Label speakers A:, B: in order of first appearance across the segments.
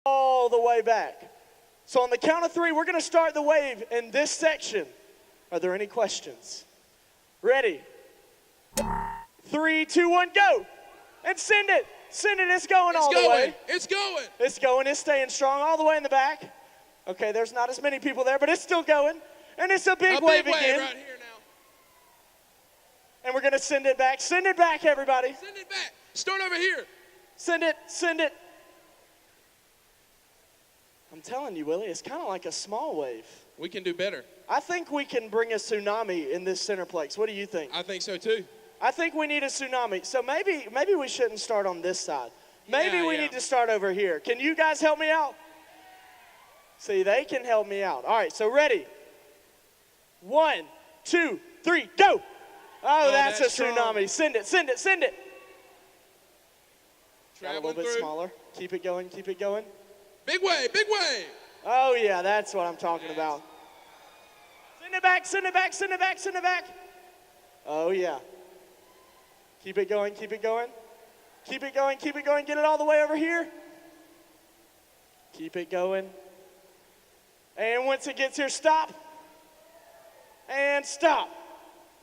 A: all the way back. So on the count of 3, we're going to start the wave in this section. Are there any questions? Ready? 3, 2, 1, go. And send it. Send it. It's going all the way.
B: It's going.
A: It's going. It's staying strong all the way in the back. Okay, there's not as many people there, but it's still going. And it's a big wave again.
B: Right here now.
A: And we're going to send it back. Send it back, everybody.
B: Send it back. Start over here.
A: Send it. Send it. I'm telling you, Willie, it's kind of like a small wave.
B: We can do better.
A: I think we can bring a tsunami in this centerplex. What do you think?
B: I think so too.
A: I think we need a tsunami. So maybe we shouldn't start on this side. Maybe we need to start over here. Can you guys help me out? See, they can help me out. All right, so ready? 1, 2, 3, go. Oh, that's a tsunami. Send it, send it, send it. Got a little bit smaller. Keep it going, keep it going.
B: Big wave, big wave.
A: Oh, yeah, that's what I'm talking about. Send it back, send it back, send it back, send it back. Oh, yeah. Keep it going, keep it going. Keep it going, keep it going. Get it all the way over here. Keep it going. And once it gets here, stop. And stop.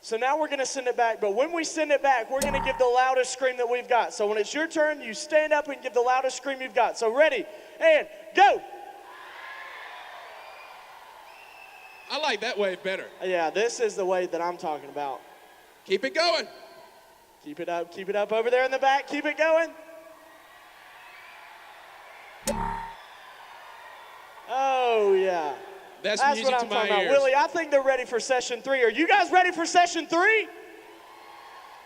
A: So now we're going to send it back. But when we send it back, we're going to give the loudest scream that we've got. So when it's your turn, you stand up and give the loudest scream you've got. So ready, and go.
B: I like that wave better.
A: Yeah, this is the wave that I'm talking about.
B: Keep it going.
A: Keep it up over there in the back. Keep it going. Oh, yeah.
B: That's
A: what
B: music
A: I'm
B: to my
A: talking about.
B: ears.
A: Willie, I think they're ready for session 3. Are you guys ready for session 3?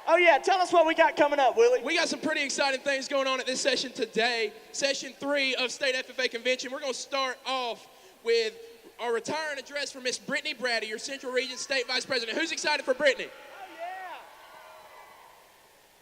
A: Oh, yeah. Tell us what we got coming up, Willie.
B: We got some pretty exciting things going on at this session today. Session 3 of State FFA Convention. We're going to start off with our retiring address from Miss Brittany Braddy, your Central Region State Vice President. Who's excited for Brittany?
A: Oh,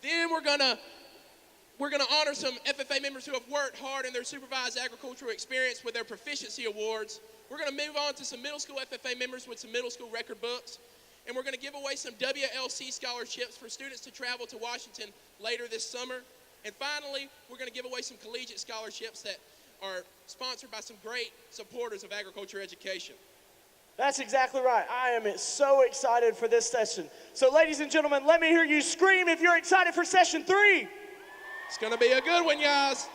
B: yeah. Then we're gonna honor some FFA members who have worked hard in their supervised agricultural experience with their proficiency awards. We're gonna move on to some middle school FFA members with some middle school record books. And we're gonna give away some WLC scholarships for students to travel to Washington later this summer. And finally, we're gonna give away some collegiate scholarships that are sponsored by some great supporters of agriculture education.
A: That's exactly right. I am so excited for this session. So ladies and gentlemen, let me hear you scream if you're excited for session 3.
B: It's gonna be a good one, guys.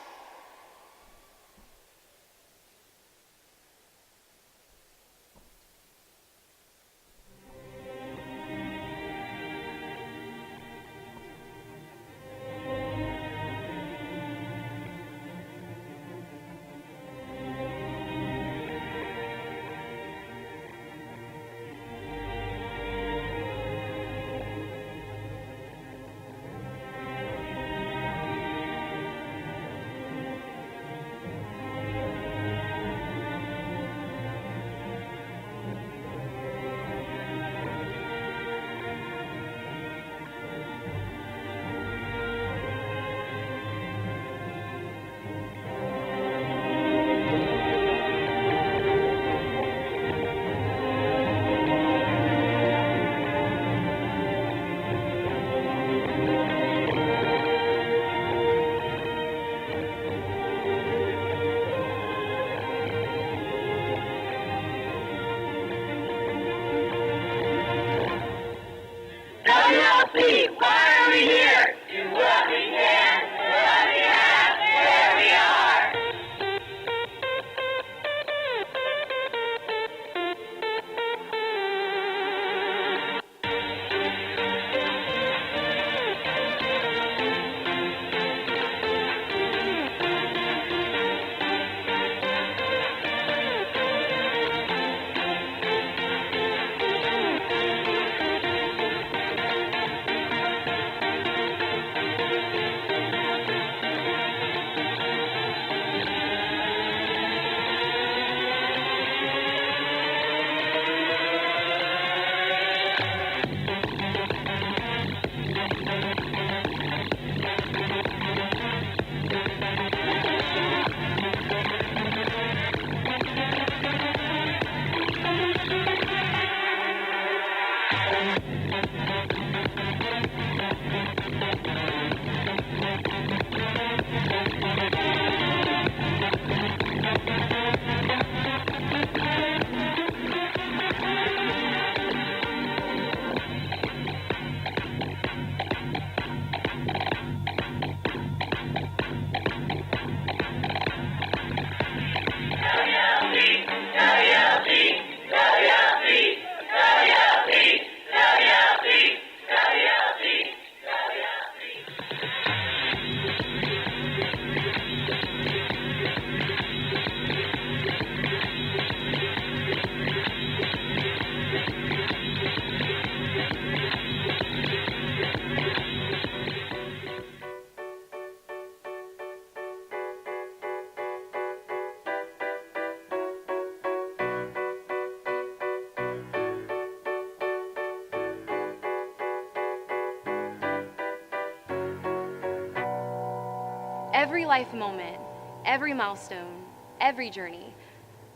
C: Every life moment, every milestone, every journey,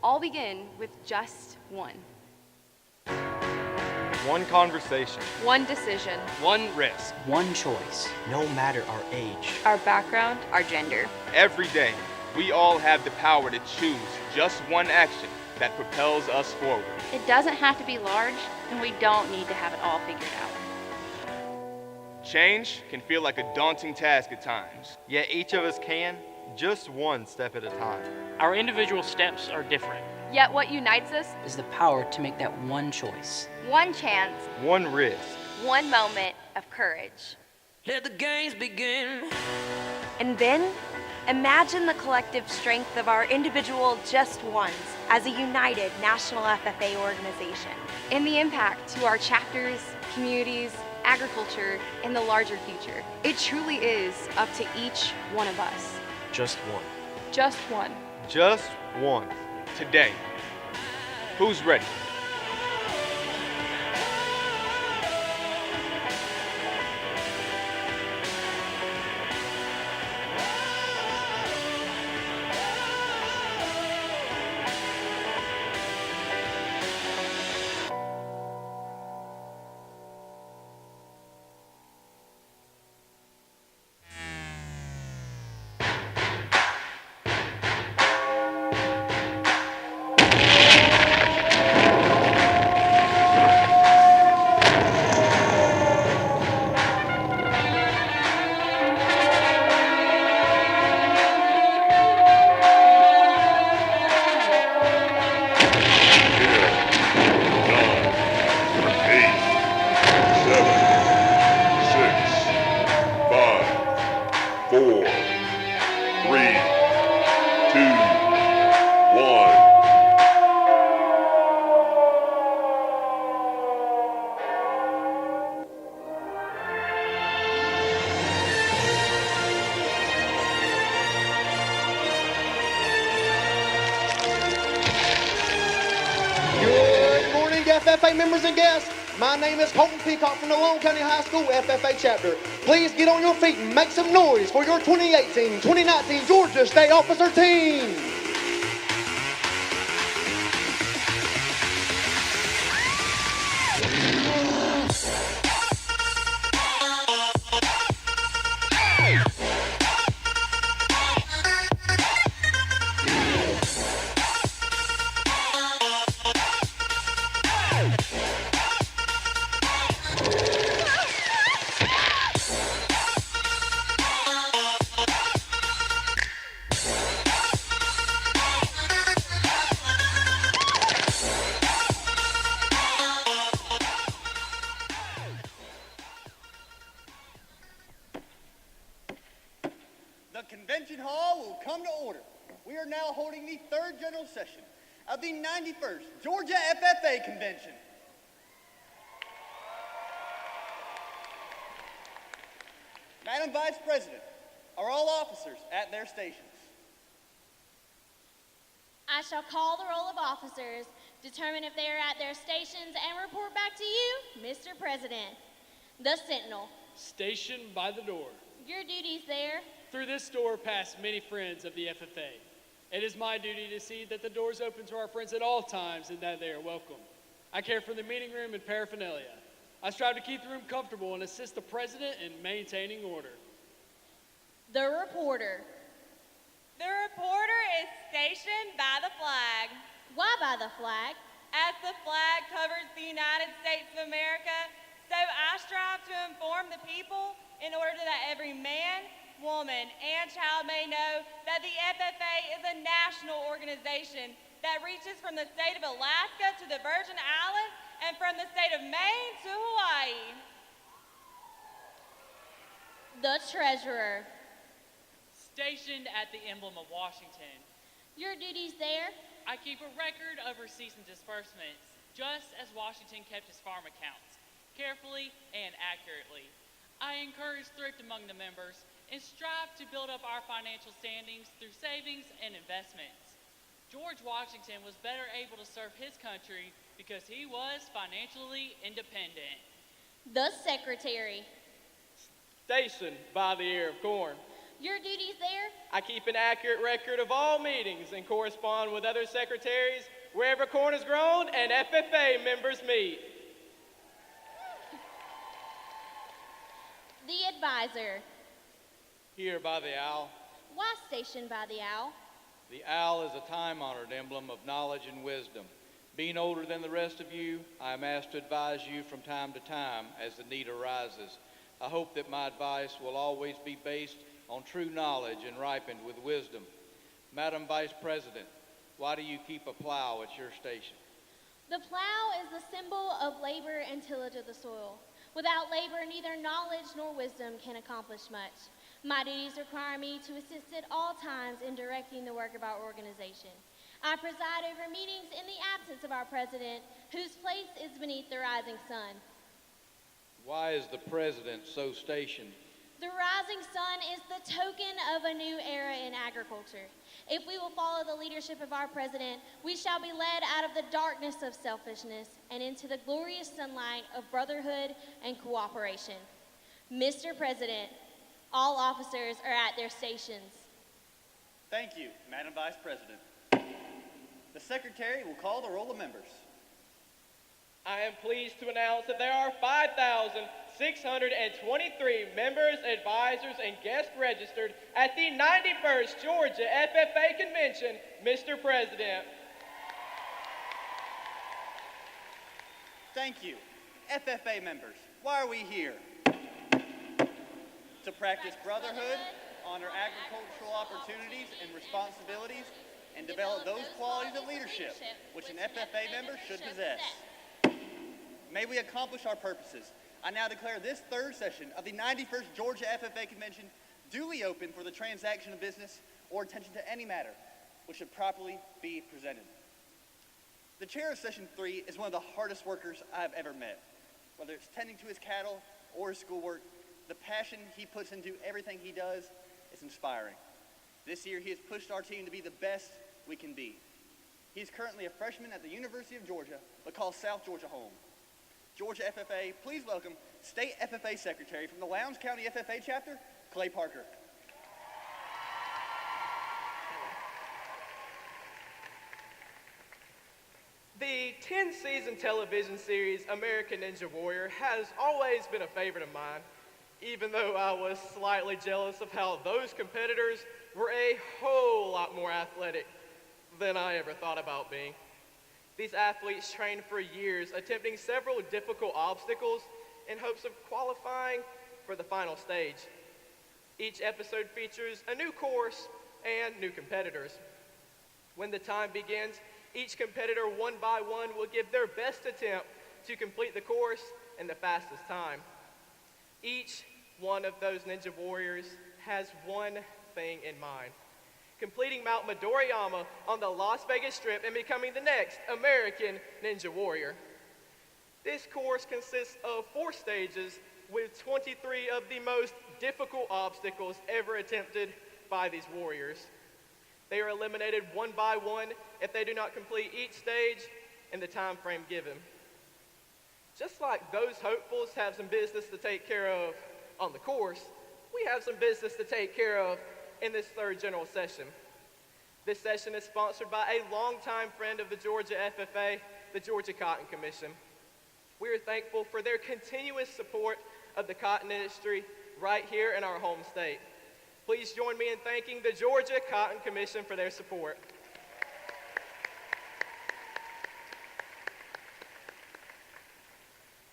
C: all begin with just one.
D: One conversation.
E: One decision.
F: One risk.
G: One choice, no matter our age,
E: Our background. Our gender.
F: Every day, we all have the power to choose just one action that propels us forward.
C: It doesn't have to be large, and we don't need to have it all figured out.
F: Change can feel like a daunting task at times.
D: Yet each of us can, just one step at a time.
H: Our individual steps are different.
E: Yet what unites us?
G: is the power to make that one choice.
E: One chance.
D: One risk.
E: One moment of courage.
I: Let the games begin.
C: And then, imagine the collective strength of our individual just ones as a united national FFA organization, and the impact to our chapters, communities, agriculture, and the larger future. It truly is up to each one of us.
D: Just one.
E: Just one.
D: Just one.
F: Today, who's ready?
J: FFA members and guests, my name is Colton Peacock from the Long County High School FFA chapter. Please get on your feet and make some noise for your 2018-2019 Georgia State Officer team.
K: The convention hall will come to order. We are now holding the third general session of the 91st Georgia FFA Convention. Madam Vice President, are all officers at their stations?
L: I shall call the roll of officers, determine if they are at their stations, and report back to you, Mr. President. The Sentinel.
H: Stationed by the door.
L: Your duties there.
H: Through this door pass many friends of the FFA. It is my duty to see that the doors open to our friends at all times and that they are welcome. I care for the meeting room and paraphernalia. I strive to keep the room comfortable and assist the president in maintaining order.
L: The Reporter.
M: The reporter is stationed by the flag.
L: Why by the flag?
M: As the flag covers the United States of America, so I strive to inform the people in order that every man, woman, and child may know that the FFA is a national organization that reaches from the state of Alaska to the Virgin Islands and from the state of Maine to Hawaii.
L: The Treasurer.
N: Stationed at the emblem of Washington.
L: Your duties there?
N: I keep a record of receipts and disbursements, just as Washington kept his farm accounts, carefully and accurately. I encourage thrift among the members and strive to build up our financial standings through savings and investments. George Washington was better able to serve his country because he was financially independent.
L: The Secretary.
A: Stationed by the ear of corn.
L: Your duties there?
H: I keep an accurate record of all meetings and correspond with other secretaries wherever corn is grown and FFA members meet.
L: The advisor.
O: Here by the owl.
L: Why stationed by the owl?
O: The owl is a time-honored emblem of knowledge and wisdom. Being older than the rest of you, I am asked to advise you from time to time as the need arises. I hope that my advice will always be based on true knowledge and ripened with wisdom. Madam Vice President, why do you keep a plow at your station?
L: The plow is the symbol of labor and tillage of the soil. Without labor, neither knowledge nor wisdom can accomplish much. My duties require me to assist at all times in directing the work of our organization. I preside over meetings in the absence of our president, whose place is beneath the rising sun.
O: Why is the president so stationed?
L: The rising sun is the token of a new era in agriculture. If we will follow the leadership of our president, we shall be led out of the darkness of selfishness and into the glorious sunlight of brotherhood and cooperation. Mr. President, all officers are at their stations.
K: Thank you, Madam Vice President. The Secretary will call the roll of members.
H: I am pleased to announce that there are 5,623 members, advisors, and guests registered at the 91st Georgia FFA Convention, Mr. President.
K: Thank you. FFA members, why are we here? To practice brotherhood, honor agricultural opportunities and responsibilities, and develop those qualities of leadership which an FFA member should possess. May we accomplish our purposes. I now declare this third session of the 91st Georgia FFA Convention duly open for the transaction of business or attention to any matter which should properly be presented. The chair of session 3 is one of the hardest workers I have ever met. Whether it's tending to his cattle or his schoolwork, the passion he puts into everything he does is inspiring. This year he has pushed our team to be the best we can be. He is currently a freshman at the University of Georgia, but calls South Georgia home. Georgia FFA, please welcome State FFA Secretary from the Lowndes County FFA Chapter, Clay Parker.
H: The 10-season television series American Ninja Warrior has always been a favorite of mine, even though I was slightly jealous of how those competitors were a whole lot more athletic than I ever thought about being. These athletes trained for years, attempting several difficult obstacles in hopes of qualifying for the final stage. Each episode features a new course and new competitors. When the time begins, each competitor one by one will give their best attempt to complete the course in the fastest time. Each one of those Ninja Warriors has one thing in mind: completing Mount Midoriyama on the Las Vegas Strip and becoming the next American Ninja Warrior. This course consists of 4 stages with 23 of the most difficult obstacles ever attempted by these warriors. They are eliminated one by one if they do not complete each stage in the time frame given. Just like those hopefuls have some business to take care of on the course, we have some business to take care of in this third general session. This session is sponsored by a longtime friend of the Georgia FFA, the Georgia Cotton Commission. We are thankful for their continuous support of the cotton industry right here in our home state. Please join me in thanking the Georgia Cotton Commission for their support.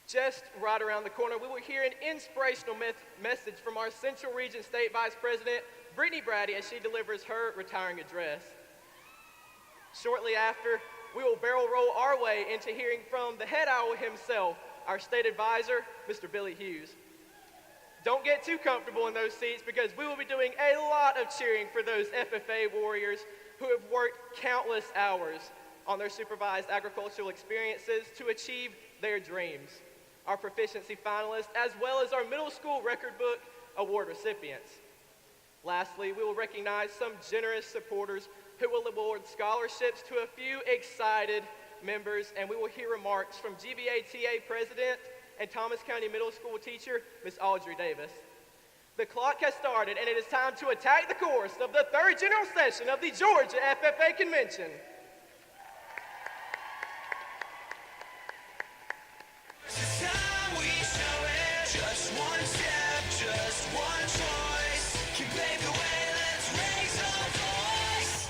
H: Just right around the corner, we will hear an inspirational message from our Central Region State Vice President, Brittany Braddy, as she delivers her retiring address. Shortly after, we will barrel roll our way into hearing from the head owl himself, our state advisor, Mr. Billy Hughes. Don't get too comfortable in those seats because we will be doing a lot of cheering for those FFA warriors who have worked countless hours on their supervised agricultural experiences to achieve their dreams. Our proficiency finalists, as well as our middle school record book award recipients. Lastly, we will recognize some generous supporters who will award scholarships to a few excited members, and we will hear remarks from GVATA President and Thomas County Middle School teacher, Ms. Audrey Davis.
P: The clock has started, and it is time to attack the course of the third general session of the Georgia FFA Convention.
I: Just one step, just one choice can pave the way, let's raise our voice.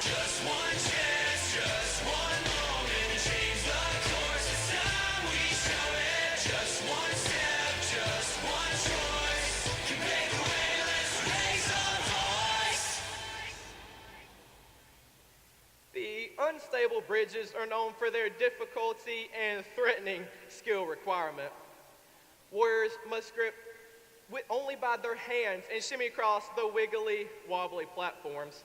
I: Just one chance, just one moment, change the course. It's time we show it. Just one step, just one choice can pave the way, let's raise our voice.
P: The unstable bridges are known for their difficulty and threatening skill requirement. Warriors must grip only by their hands and shimmy across the wiggly, wobbly platforms.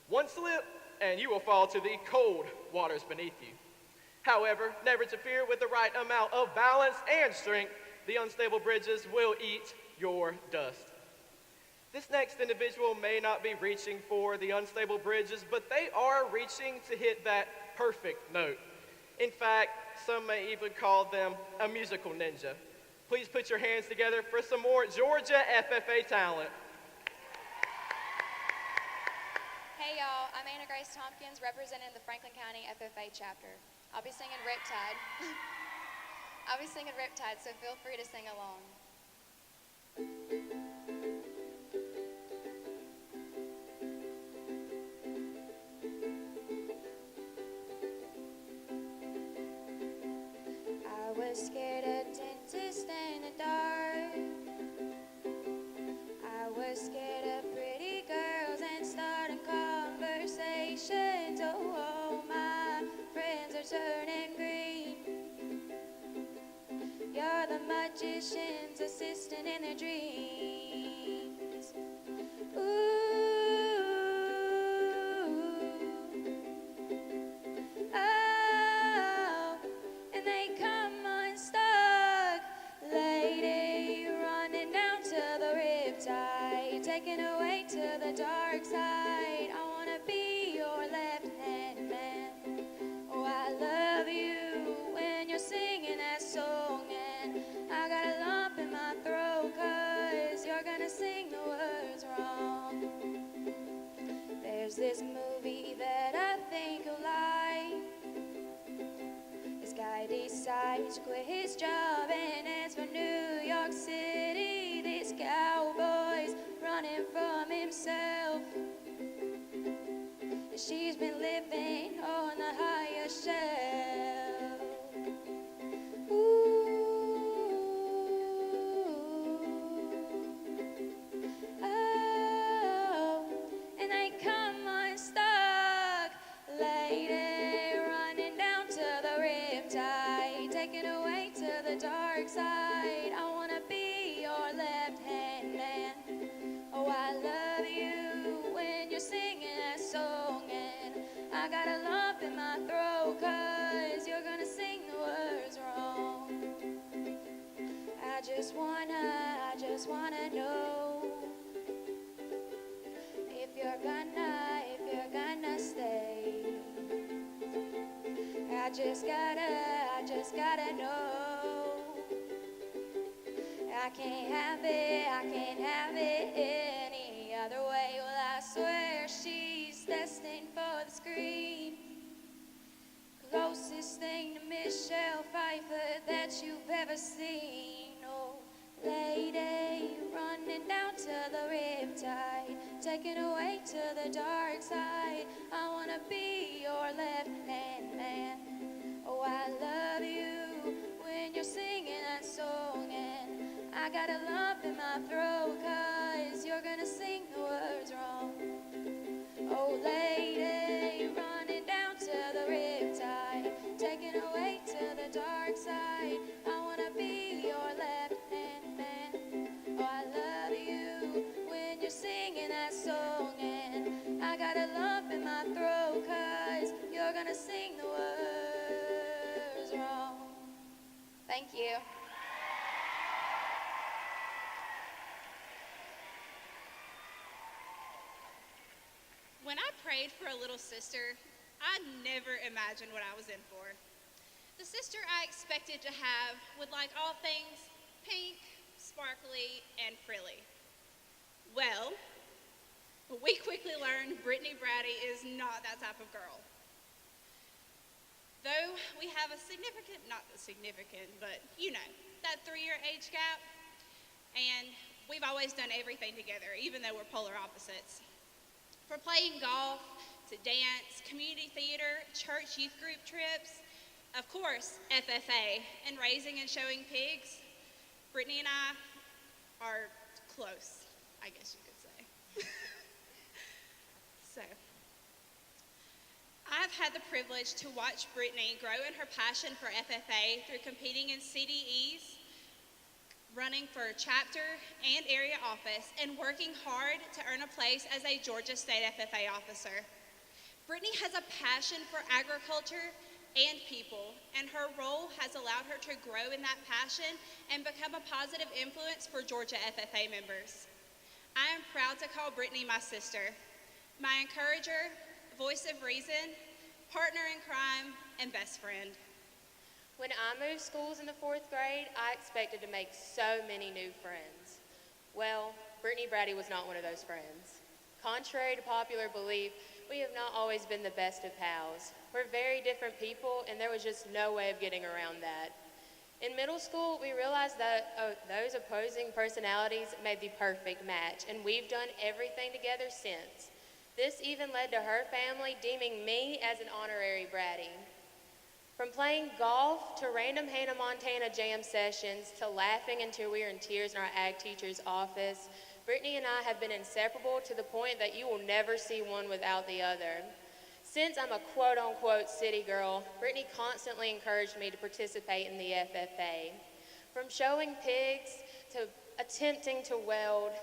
P: One slip, and you will fall to the cold waters beneath you. However, never to fear, with the right amount of balance and strength, the unstable bridges will eat your dust. This next individual may not be reaching for the unstable bridges, but they are reaching to hit that perfect note. In fact, some may even call them a musical ninja. Please put your hands together for some more Georgia FFA talent.
Q: Hey y'all, I'm Anna Grace Tompkins representing the Franklin County FFA chapter. I'll be singing Riptide. I'll be singing Riptide, so feel free to sing along. I was scared of dentists in the dark. I was scared of pretty girls and starting conversations. Oh, my friends are turning green. You're the magician's assistant in their dreams. Ooh. Oh, and they come unstuck. Lady, running down to the riptide, taken away to the dark side. I wanna be your left-hand man. Oh, I love you when you're singing that song, and I got a lump in my throat 'cause you're gonna sing the words wrong. There's this movie that I think you'll like. This guy decides to quit his job and heads for New York City. This cowboy's running from himself. She's been living on the higher shelf. Oh, and they come unstuck. Lady, running down to the riptide, taken away to the dark side. I wanna be your left-hand man. Oh, I love you when you're singing that song, and I got a lump in my throat 'cause you're gonna sing the words wrong. I just wanna know if you're gonna stay. I just gotta know. I can't have it any other way. Well, I swear she's destined for the screen. Closest thing to Michelle Pfeiffer that you've ever seen. Oh, lady, running down to the riptide, taken away to the dark side. I wanna be your left-hand man. Oh, I love you when you're singing that song, and I got a lump in my throat 'cause you're gonna sing the words wrong. Oh, lady, running down to the riptide, taken away to the dark side. I wanna be your left-hand man. Oh, I love you when you're singing that song, and I got a lump in my throat 'cause you're gonna sing the words wrong. Thank you.
R: When I prayed for a little sister, I never imagined what I was in for. The sister I expected to have would like all things pink, sparkly, and frilly. Well, we quickly learned Brittany Braddy is not that type of girl. Though we have a significant, not significant, but you know, that 3-year age gap, and we've always done everything together, even though we're polar opposites. From playing golf to dance, community theater, church youth group trips, of course, FFA, and raising and showing pigs, Brittany and I are close, I guess you could say. So, I've had the privilege to watch Brittany grow in her passion for FFA through competing in CDEs, running for chapter and area office, and working hard to earn a place as a Georgia State FFA officer. Brittany has a passion for agriculture and people, and her role has allowed her to grow in that passion and become a positive influence for Georgia FFA members. I am proud to call Brittany my sister, my encourager, voice of reason, partner in crime, and best friend.
S: When I moved schools in the 4th grade, I expected to make so many new friends. Well, Brittany Braddy was not one of those friends. Contrary to popular belief, we have not always been the best of pals. We're very different people, and there was just no way of getting around that. In middle school, we realized that those opposing personalities made the perfect match, and we've done everything together since. This even led to her family deeming me as an honorary Braddy. From playing golf to random Hannah Montana jam sessions to laughing until we were in tears in our ag teacher's office, Brittany and I have been inseparable to the point that you will never see one without the other. Since I'm a quote-unquote city girl, Brittany constantly encouraged me to participate in the FFA. From showing pigs to attempting to weld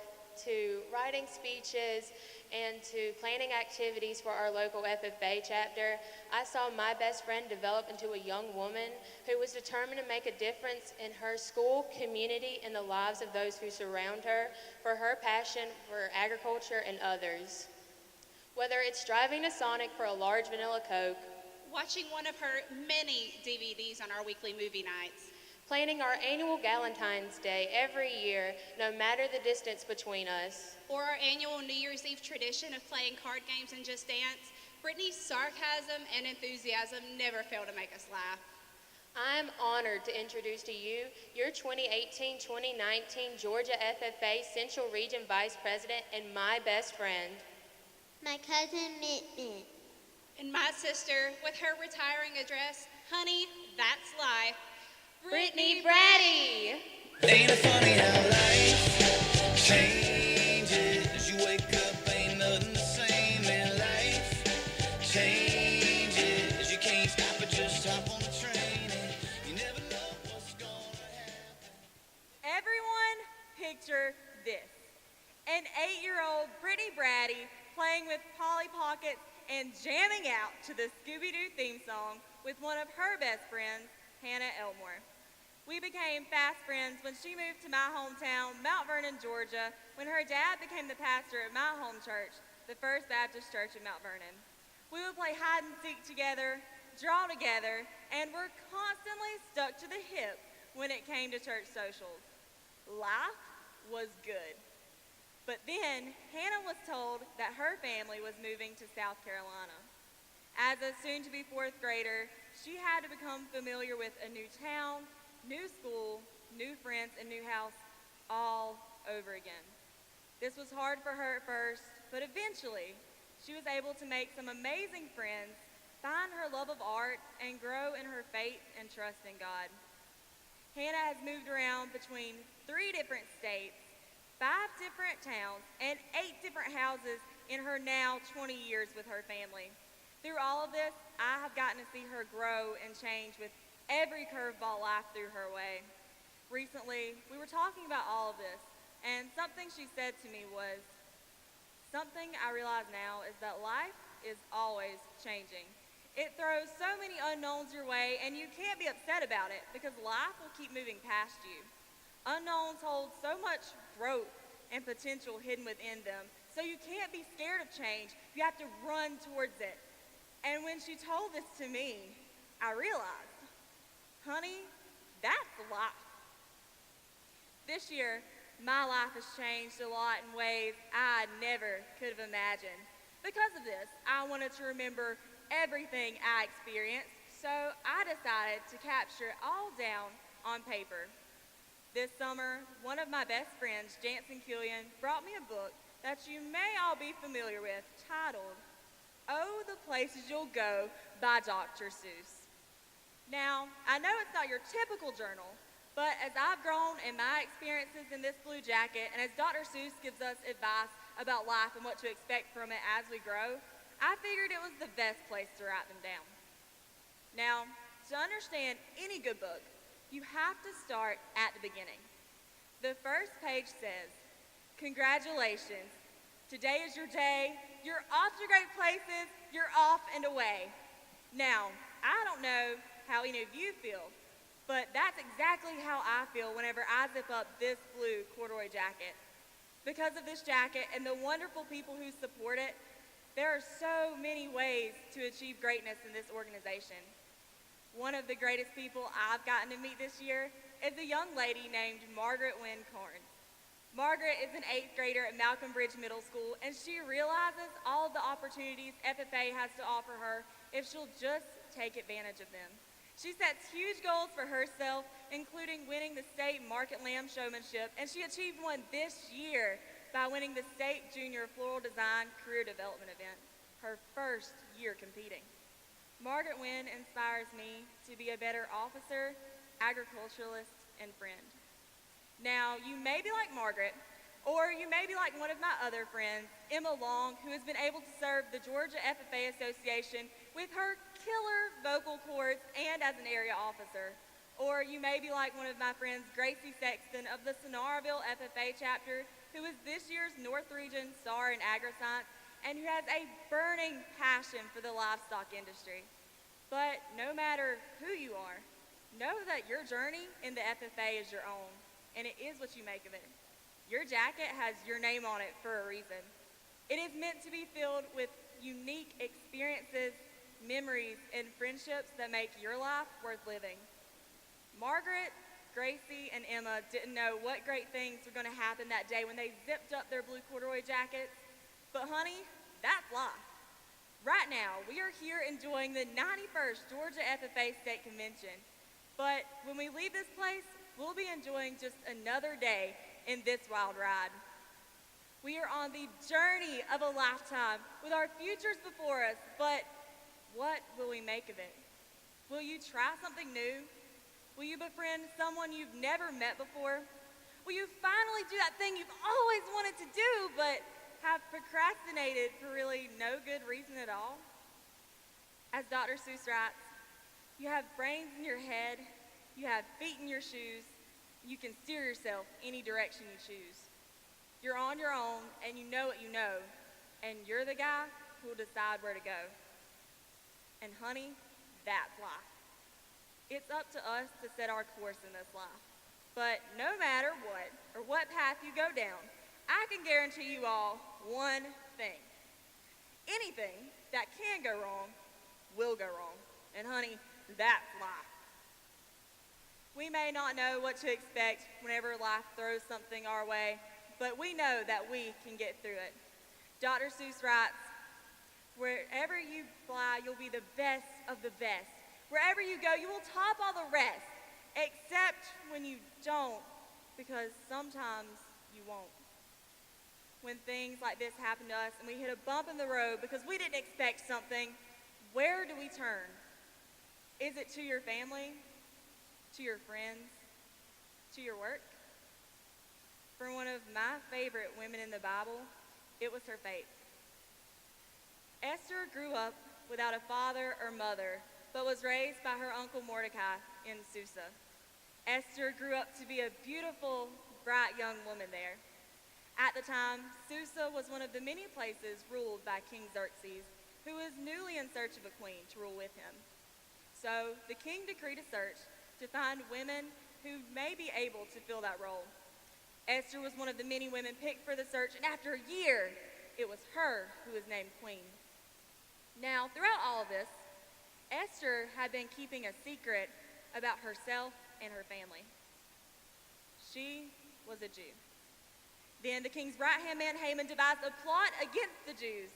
S: to writing speeches and to planning activities for our local FFA chapter, I saw my best friend develop into a young woman who was determined to make a difference in her school, community, and the lives of those who surround her for her passion for agriculture and others. Whether it's driving to Sonic for a large vanilla Coke,
R: watching one of her many DVDs on our weekly movie nights,
S: planning our annual Galentine's Day every year, no matter the distance between us,
R: or our annual New Year's Eve tradition of playing card games and just dance, Brittany's sarcasm and enthusiasm never fail to make us laugh.
S: I am honored to introduce to you your 2018-2019 Georgia FFA Central Region Vice President and my best friend,
L: my cousin Mint Mint,
R: and my sister with her retiring address, Honey, That's Life,
S: Brittany Braddy.
I: Ain't it funny how life changes? You wake up, ain't nothing the same, and life changes. You can't stop it, just hop on the train, and you never know what's gonna happen.
M: Everyone picture this. An 8-year-old Brittany Braddy playing with Polly Pockets and jamming out to the Scooby-Doo theme song with one of her best friends, Hannah Elmore. We became fast friends when she moved to my hometown, Mount Vernon, Georgia, when her dad became the pastor at my home church, the First Baptist Church in Mount Vernon. We would play hide and seek together, draw together, and were constantly stuck to the hip when it came to church socials. Life was good. But then, Hannah was told that her family was moving to South Carolina. As a soon-to-be 4th grader, she had to become familiar with a new town, new school, new friends, and new house all over again. This was hard for her at first, but eventually, she was able to make some amazing friends, find her love of art, and grow in her faith and trust in God. Hannah has moved around between 3 different states, 5 different towns, and 8 different houses in her now 20 years with her family. Through all of this, I have gotten to see her grow and change with every curveball life threw her way. Recently, we were talking about all of this, and something she said to me was, something I realize now is that life is always changing. It throws so many unknowns your way, and you can't be upset about it because life will keep moving past you. Unknowns hold so much growth and potential hidden within them, so you can't be scared of change. You have to run towards it. And when she told this to me, I realized, honey, that's life. This year, my life has changed a lot in ways I never could have imagined. Because of this, I wanted to remember everything I experienced, so I decided to capture it all down on paper. This summer, one of my best friends, Jansen Killian, brought me a book that you may all be familiar with, titled, Oh, the Places You'll Go by Dr. Seuss. Now, I know it's not your typical journal, but as I've grown in my experiences in this blue jacket, and as Dr. Seuss gives us advice about life and what to expect from it as we grow, I figured it was the best place to write them down. Now, to understand any good book, you have to start at the beginning. The first page says, congratulations, today is your day, you're off to great places, you're off and away. Now, I don't know how any of you feel, but that's exactly how I feel whenever I zip up this blue corduroy jacket. Because of this jacket and the wonderful people who support it, there are so many ways to achieve greatness in this organization. One of the greatest people I've gotten to meet this year is a young lady named Margaret Wynn Carnes. Margaret is an 8th grader at Malcolm Bridge Middle School, and she realizes all the opportunities FFA has to offer her if she'll just take advantage of them. She sets huge goals for herself, including winning the state market lamb showmanship, and she achieved one this year by winning the state junior floral design career development event, her first year competing. Margaret Wynn inspires me to be a better officer, agriculturalist, and friend. Now, you may be like Margaret, or you may be like one of my other friends, Emma Long, who has been able to serve the Georgia FFA Association with her killer vocal cords and as an area officer. Or you may be like one of my friends, Gracie Sexton of the Sonoraville FFA chapter, who is this year's North Region Star in Agri-Science and who has a burning passion for the livestock industry. But no matter who you are, know that your journey in the FFA is your own, and it is what you make of it. Your jacket has your name on it for a reason. It is meant to be filled with unique experiences, memories, and friendships that make your life worth living. Margaret, Gracie, and Emma didn't know what great things were going to happen that day when they zipped up their blue corduroy jackets, but honey, that's life. Right now, we are here enjoying the 91st Georgia FFA State Convention, but when we leave this place, we'll be enjoying just another day in this wild ride. We are on the journey of a lifetime with our futures before us, but what will we make of it? Will you try something new? Will you befriend someone you've never met before? Will you finally do that thing you've always wanted to do, but have procrastinated for really no good reason at all? As Dr. Seuss writes, you have brains in your head, you have feet in your shoes, you can steer yourself any direction you choose. You're on your own, and you know what you know, and you're the guy who will decide where to go. And honey, that's life. It's up to us to set our course in this life. But no matter what, or what path you go down, I can guarantee you all one thing. Anything that can go wrong will go wrong. And honey, that's life. We may not know what to expect whenever life throws something our way, but we know that we can get through it. Dr. Seuss writes, wherever you fly, you'll be the best of the best. Wherever you go, you will top all the rest, except when you don't, because sometimes you won't. When things like this happen to us and we hit a bump in the road because we didn't expect something, where do we turn? Is it to your family? To your friends? To your work? For one of my favorite women in the Bible, it was her faith. Esther grew up without a father or mother, but was raised by her uncle Mordecai in Susa. Esther grew up to be a beautiful, bright young woman there. At the time, Susa was one of the many places ruled by King Xerxes, who was newly in search of a queen to rule with him. So the king decreed a search to find women who may be able to fill that role. Esther was one of the many women picked for the search, and after a year, it was her who was named queen. Now, throughout all of this, Esther had been keeping a secret about herself and her family. She was a Jew. Then the king's right-hand man Haman devised a plot against the Jews,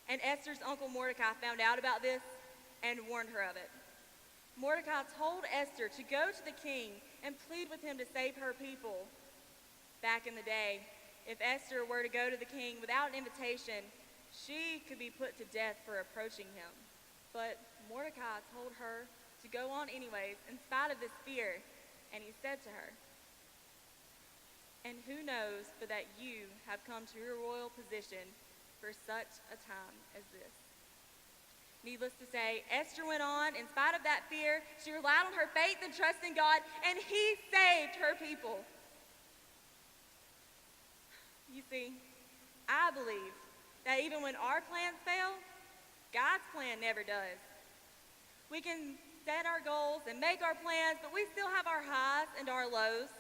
M: and Esther's uncle Mordecai found out about this and warned her of it. Mordecai told Esther to go to the king and plead with him to save her people. Back in the day, if Esther were to go to the king without an invitation, she could be put to death for approaching him. But Mordecai told her to go on anyways, in spite of this fear, and he said to her, "And who knows but that you have come to your royal position for such a time as this?" Needless to say, Esther went on. In spite of that fear, she relied on her faith and trust in God, and he saved her people. You see, I believe that even when our plans fail, God's plan never does. We can set our goals and make our plans, but we still have our highs and our lows.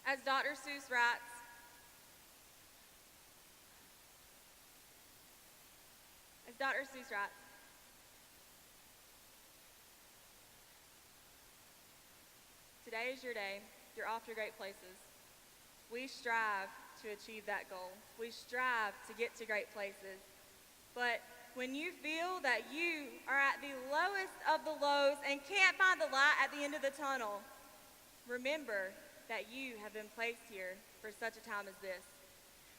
M: As Dr. Seuss writes, "Today is your day. You're off to great places. We strive to achieve that goal. We strive to get to great places. But when you feel that you are at the lowest of the lows and can't find the light at the end of the tunnel, remember that you have been placed here for such a time as this.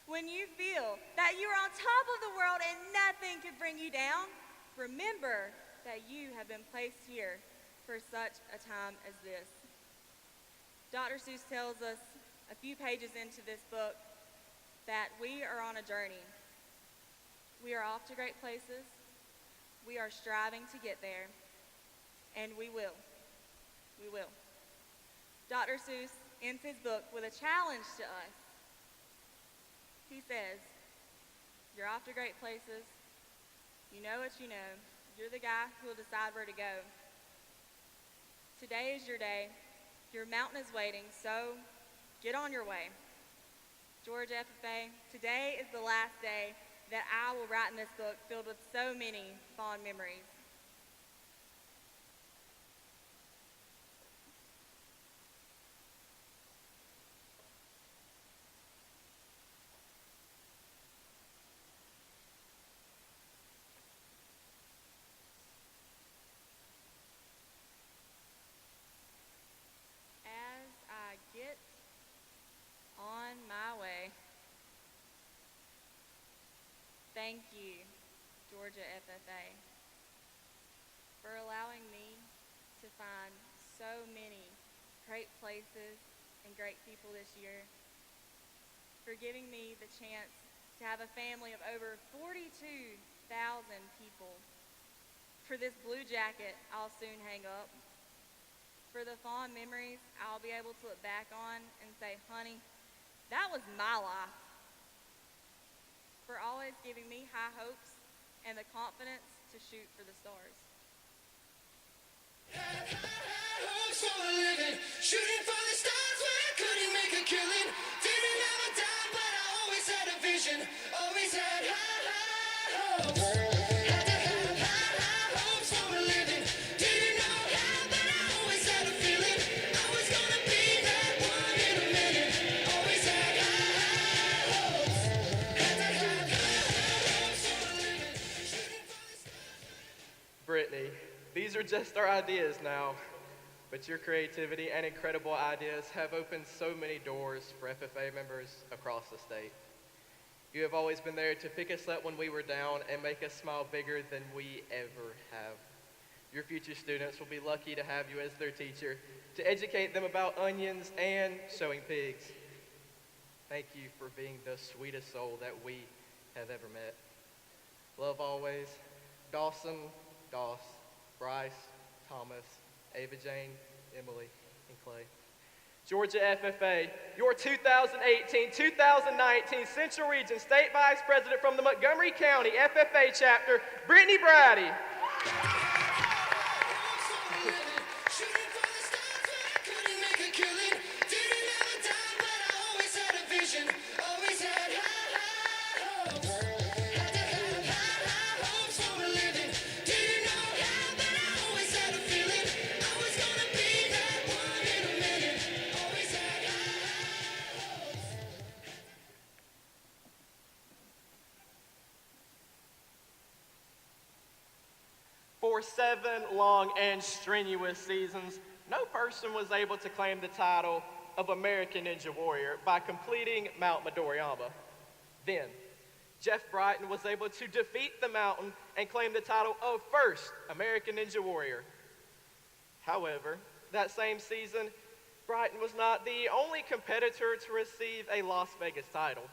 M: When you feel that you are on top of the world and nothing can bring you down, remember that you have been placed here for such a time as this." Dr. Seuss tells us a few pages into this book that we are on a journey. We are off to great places. We are striving to get there, and we will. We will. Dr. Seuss ends his book with a challenge to us. He says, "You're off to great places. You know what you know. You're the guy who will decide where to go. Today is your day. Your mountain is waiting, so get on your way." Georgia FFA, today is the last day that I will write in this book filled with so many fond memories. As I get on my way, thank you, Georgia FFA, for allowing me to find so many great places and great people this year, for giving me the chance to have a family of over 42,000 people, for this blue jacket I'll soon hang up, for the fond memories I'll be able to look back on and say, "Honey, that was my life," for always giving me high hopes and the confidence to shoot for the stars.
I: Hopes for a living, shooting for the stars when I couldn't make a killing. Didn't have a dime, but I always had a vision. Always had high hopes. Had to have high hopes for a living. Didn't know how, but I always had a feeling. I was gonna be that one in a million. Always had high hopes. Had to have high hopes for a living. Shooting for the stars.
P: Brittany, these are just our ideas now, but your creativity and incredible ideas have opened so many doors for FFA members across the state. You have always been there to pick us up when we were down and make us smile bigger than we ever have. Your future students will be lucky to have you as their teacher to educate them about onions and showing pigs. Thank you for being the sweetest soul that we have ever met. Love always, Dawson, Doss, Bryce, Thomas, Ava Jane, Emily, and Clay. Georgia FFA, your 2018-2019 Central Region State Vice President from the Montgomery County FFA Chapter, Brittany Braddy.
I: Shooting for the stars when I couldn't make a killing. Didn't have a dime, but I always had a vision. Always had high hopes. Had to have high hopes for a living. Didn't know how, but I always had a feeling. I was gonna be that one in a million. Always had high
P: For 7 long and strenuous seasons, no person was able to claim the title of American Ninja Warrior by completing Mount Midoriyama. Then, Jeff Brighton was able to defeat the mountain and claim the title of first American Ninja Warrior. However, that same season, Brighton was not the only competitor to receive a Las Vegas title.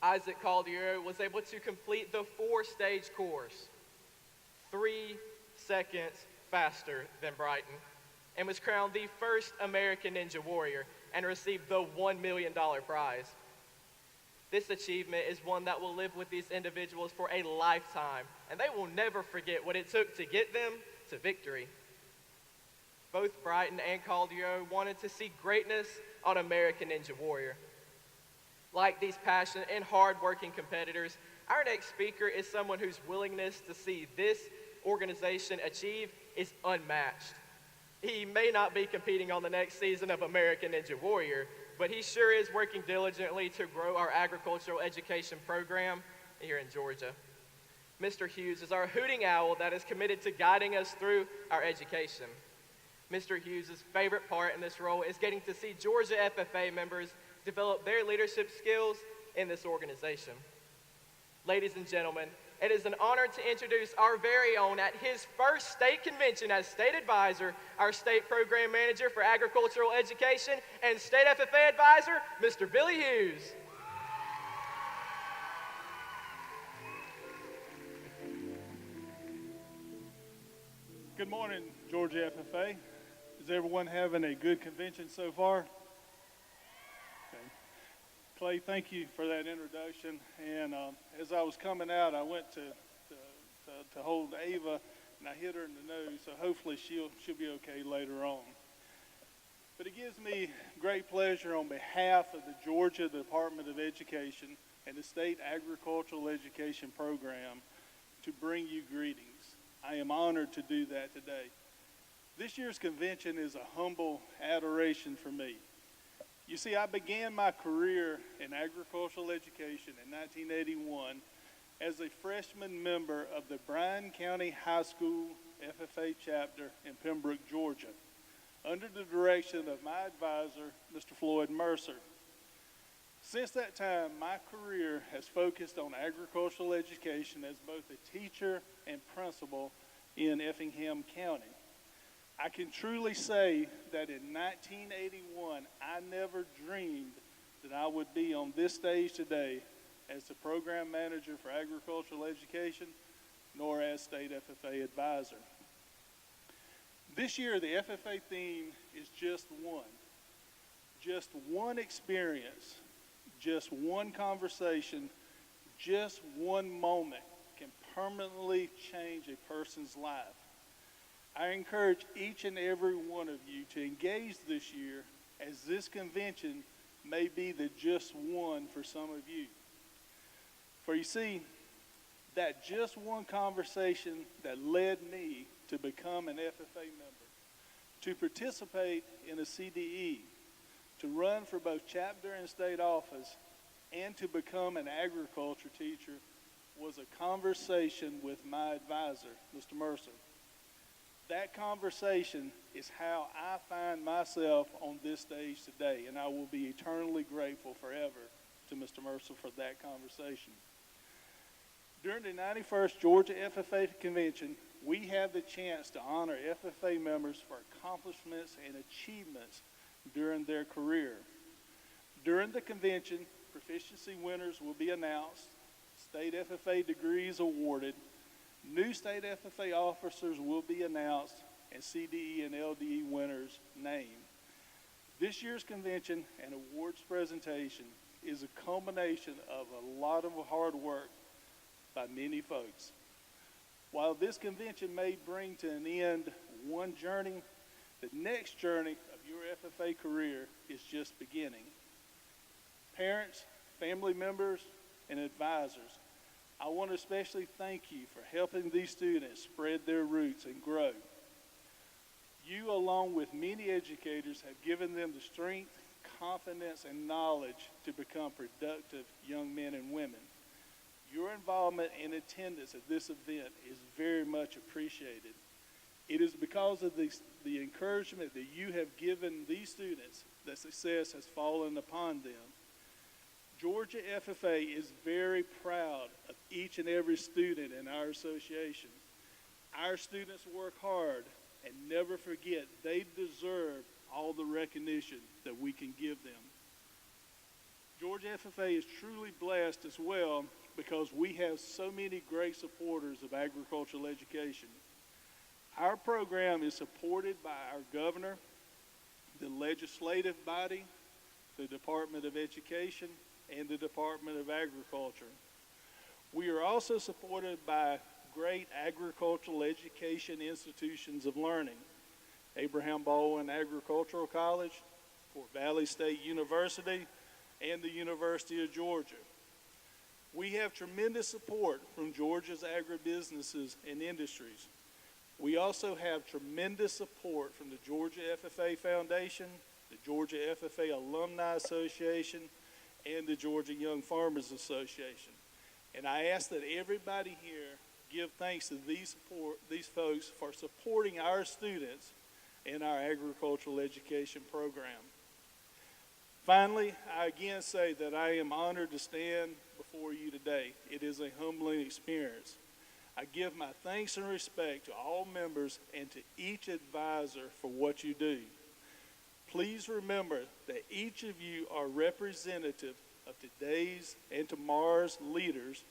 P: Isaac Caldiero was able to complete the 4-stage course 3 seconds faster than Brighton, and was crowned the first American Ninja Warrior and received the $1 million prize. This achievement is one that will live with these individuals for a lifetime, and they will never forget what it took to get them to victory. Both Brighton and Caldiero wanted to see greatness on American Ninja Warrior. Like these passionate and hard-working competitors, our next speaker is someone whose willingness to see this organization achieve is unmatched. He may not be competing on the next season of American Ninja Warrior, but he sure is working diligently to grow our agricultural education program here in Georgia. Mr. Hughes is our hooting owl that is committed to guiding us through our education. Mr. Hughes' favorite part in this role is getting to see Georgia FFA members develop their leadership skills in this organization. Ladies and gentlemen, it is an honor to introduce our very own at his first state convention as state advisor, our state program manager for agricultural education and state FFA advisor, Mr. Billy Hughes.
T: Good morning, Georgia FFA. Is everyone having a good convention so far? Okay. Clay, thank you for that introduction. And as I was coming out, I went to hold Ava, and I hit her in the nose, so hopefully she'll be okay later on. But it gives me great pleasure on behalf of the Georgia Department of Education and the State Agricultural Education Program to bring you greetings. I am honored to do that today. This year's convention is a humble adoration for me. You see, I began my career in agricultural education in 1981 as a freshman member of the Bryan County High School FFA chapter in Pembroke, Georgia, under the direction of my advisor, Mr. Floyd Mercer. Since that time, my career has focused on agricultural education as both a teacher and principal in Effingham County. I can truly say that in 1981, I never dreamed that I would be on this stage today as the program manager for agricultural education, nor as state FFA advisor. This year, the FFA theme is just one experience, just one conversation, just one moment can permanently change a person's life. I encourage each and every one of you to engage this year, as this convention may be the just one for some of you. For you see, that just one conversation that led me to become an FFA member, to participate in a CDE, to run for both chapter and state office, and to become an agriculture teacher was a conversation with my advisor, Mr. Mercer. That conversation is how I find myself on this stage today, and I will be eternally grateful forever to Mr. Mercer for that conversation. During the 91st Georgia FFA Convention, we have the chance to honor FFA members for accomplishments and achievements during their career. During the convention, proficiency winners will be announced, state FFA degrees awarded, new state FFA officers will be announced, and CDE and LDE winners named. This year's convention and awards presentation is a culmination of a lot of hard work by many folks. While this convention may bring to an end one journey, the next journey of your FFA career is just beginning. Parents, family members, and advisors, I want to especially thank you for helping these students spread their roots and grow. You, along with many educators, have given them the strength, confidence, and knowledge to become productive young men and women. Your involvement and attendance at this event is very much appreciated. It is because of the encouragement that you have given these students that success has fallen upon them. Georgia FFA is very proud of each and every student in our association. Our students work hard and never forget they deserve all the recognition that we can give them. Georgia FFA is truly blessed as well because we have so many great supporters of agricultural education. Our program is supported by our governor, the legislative body, the Department of Education, and the Department of Agriculture. We are also supported by great agricultural education institutions of learning: Abraham Baldwin Agricultural College, Fort Valley State University, and the University of Georgia. We have tremendous support from Georgia's agribusinesses and industries. We also have tremendous support from the Georgia FFA Foundation, the Georgia FFA Alumni Association, and the Georgia Young Farmers Association. And I ask that everybody here give thanks to these folks for supporting our students in our agricultural education program. Finally, I again say that I am honored to stand before you today. It is a humbling experience. I give my thanks and respect to all members and to each advisor for what you do. Please remember that each of you are representative of today's and tomorrow's leaders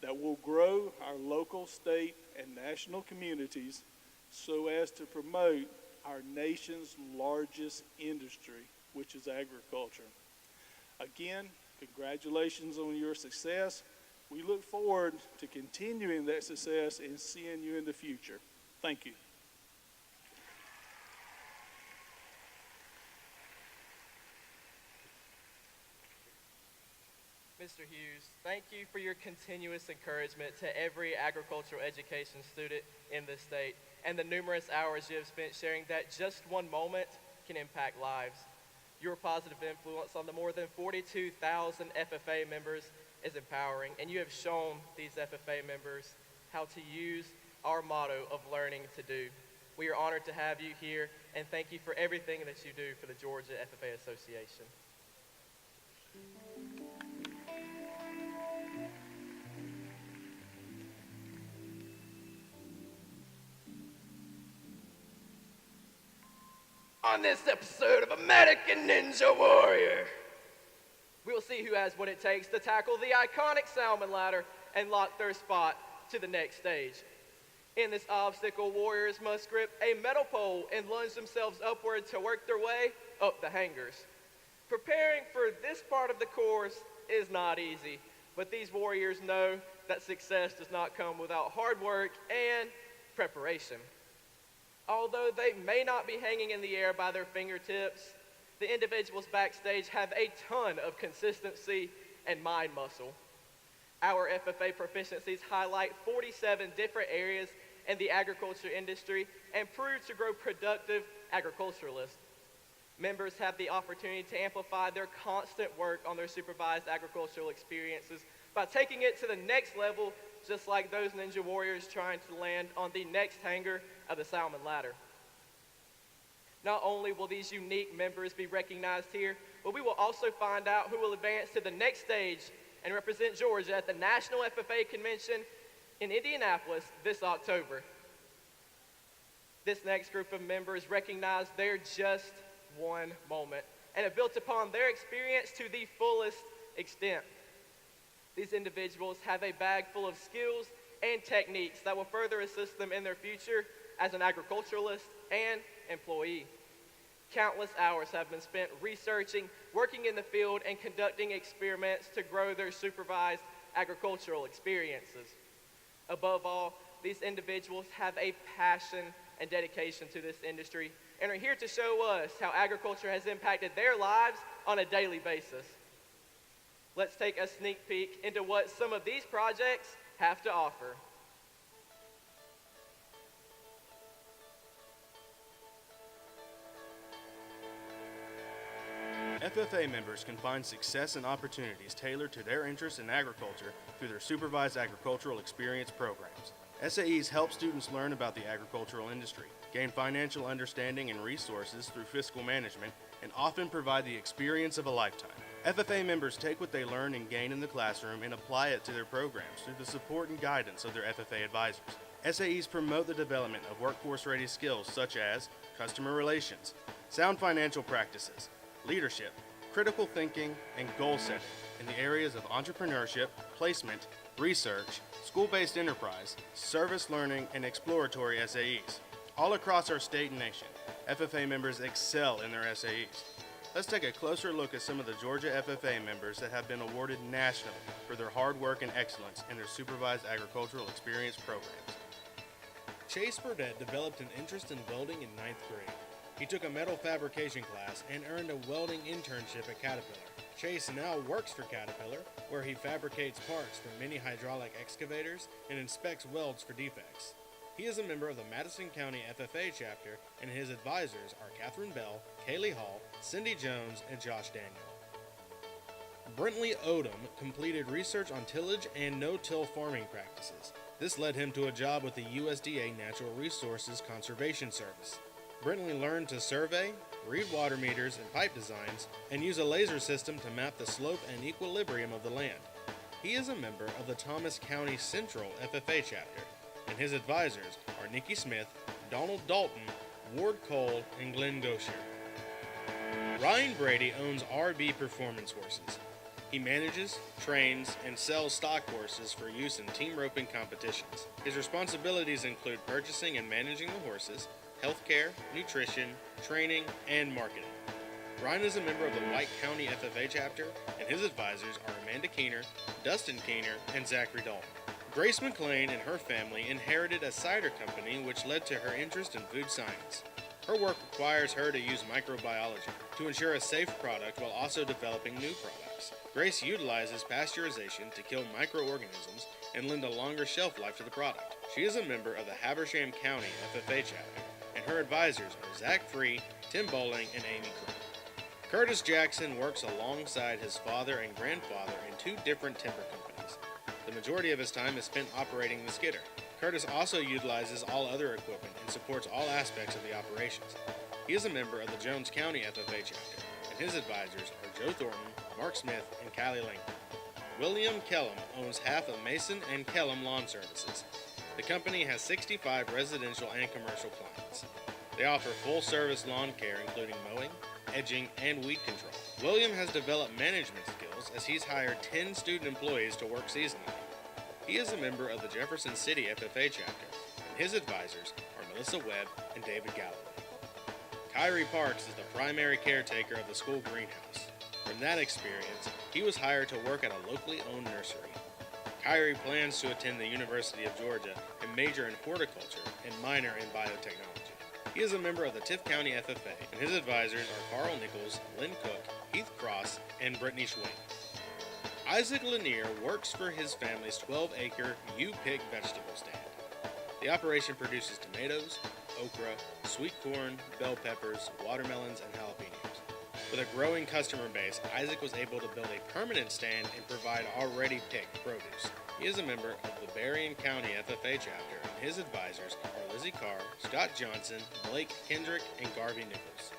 T: that will grow our local, state, and national communities so as to promote our nation's largest industry, which is agriculture. Again, congratulations on your success. We look forward to continuing that success and seeing you in the future. Thank you.
U: Mr. Hughes, thank you for your continuous encouragement to every agricultural education student in the state and the numerous hours you have spent sharing that just one moment can impact lives. Your positive influence on the more than 42,000 FFA members is empowering, and you have shown these FFA members how to use our motto of learning to do. We are honored to have you here, and thank you for everything that you do for the Georgia FFA Association. On this episode of American Ninja Warrior, we will see who has what it takes to tackle the iconic salmon ladder and lock their spot to the next stage. In this obstacle, warriors must grip a metal pole and lunge themselves upward to work their way up the hangers. Preparing for this part of the course is not easy, but these warriors know that success does not come without hard work and preparation. Although they may not be hanging in the air by their fingertips, the individuals backstage have a ton of consistency and mind muscle. Our FFA proficiencies highlight 47 different areas in the agriculture industry and prove to grow productive agriculturalists. Members have the opportunity to amplify their constant work on their supervised agricultural experiences by taking it to the next level, just like those ninja warriors trying to land on the next hanger of the salmon ladder. Not only will these unique members be recognized here, but we will also find out who will advance to the next stage and represent Georgia at the National FFA Convention in Indianapolis this October. This next group of members recognize their just one moment and have built upon their experience to the fullest extent. These individuals have a bag full of skills and techniques that will further assist them in their future as an agriculturalist and employee. Countless hours have been spent researching, working in the field, and conducting experiments to grow their supervised agricultural experiences. Above all, these individuals have a passion and dedication to this industry and are here to show us how agriculture has impacted their lives on a daily basis. Let's take a sneak peek into what some of these projects have to offer.
B: FFA members can find success and opportunities tailored to their interest in agriculture through their Supervised Agricultural Experience programs. SAEs help students learn about the agricultural industry, gain financial understanding and resources through fiscal management, and often provide the experience of a lifetime. FFA members take what they learn and gain in the classroom and apply it to their programs through the support and guidance of their FFA advisors. SAEs promote the development of workforce-ready skills such as customer relations, sound financial practices, leadership, critical thinking, and goal setting in the areas of entrepreneurship, placement, research, school-based enterprise, service learning, and exploratory SAEs. All across our state and nation, FFA members excel in their SAEs. Let's take a closer look at some of the Georgia FFA members that have been awarded nationally for their hard work and excellence in their Supervised Agricultural Experience programs. Chase Burdett developed an interest in welding in 9th grade. He took a metal fabrication class and earned a welding internship at Caterpillar. Chase now works for Caterpillar, where he fabricates parts for mini hydraulic excavators and inspects welds for defects. He is a member of the Madison County FFA chapter, and his advisors are Catherine Bell, Kaylee Hall, Cindy Jones, and Josh Daniel. Brentley Odom completed research on tillage and no-till farming practices. This led him to a job with the USDA Natural Resources Conservation Service. Brentley learned to survey, read water meters and pipe designs, and use a laser system to map the slope and equilibrium of the land. He is a member of the Thomas County Central FFA chapter, and his advisors are Nikki Smith, Donald Dalton, Ward Cole, and Glenn Gosher. Ryan Brady owns RB Performance Horses. He manages, trains, and sells stock horses for use in team roping competitions. His responsibilities include purchasing and managing the horses, healthcare, nutrition, training, and marketing. Ryan is a member of the White County FFA chapter, and his advisors are Amanda Keener, Dustin Keener, and Zachary Dalton. Grace McLean and her family inherited a cider company which led to her interest in food science. Her work requires her to use microbiology to ensure a safe product while also developing new products. Grace utilizes pasteurization to kill microorganisms and lend a longer shelf life to the product. She is a member of the Habersham County FFA chapter, and her advisors are Zach Free, Tim Bowling, and Amy Crook. Curtis Jackson works alongside his father and grandfather in 2 different timber companies. The majority of his time is spent operating the skidder. Curtis also utilizes all other equipment and supports all aspects of the operations. He is a member of the Jones County FFA chapter, and his advisors are Joe Thornton, Mark Smith, and Callie Langford. William Kellum owns half of Mason and Kellum Lawn Services. The company has 65 residential and commercial clients. They offer full-service lawn care including mowing, edging, and weed control. William has developed management skills as he's hired 10 student employees to work seasonally. He is a member of the Jefferson City FFA chapter, and his advisors are Melissa Webb and David Galloway. Kyrie Parks is the primary caretaker of the school greenhouse. From that experience, he was hired to work at a locally owned nursery. Kyrie plans to attend the University of Georgia and major in horticulture and minor in biotechnology. He is a member of the Tift County FFA, and his advisors are Carl Nichols, Lynn Cook, Heath Cross, and Brittany Schwing. Isaac Lanier works for his family's 12-acre U-Pick vegetable stand. The operation produces tomatoes, okra, sweet corn, bell peppers, watermelons, and jalapenos. With a growing customer base, Isaac was able to build a permanent stand and provide already picked produce. He is a member of the Berrien County FFA chapter, and his advisors are Lizzie Carr, Scott Johnson, Blake Kendrick, and Garvey Nichols.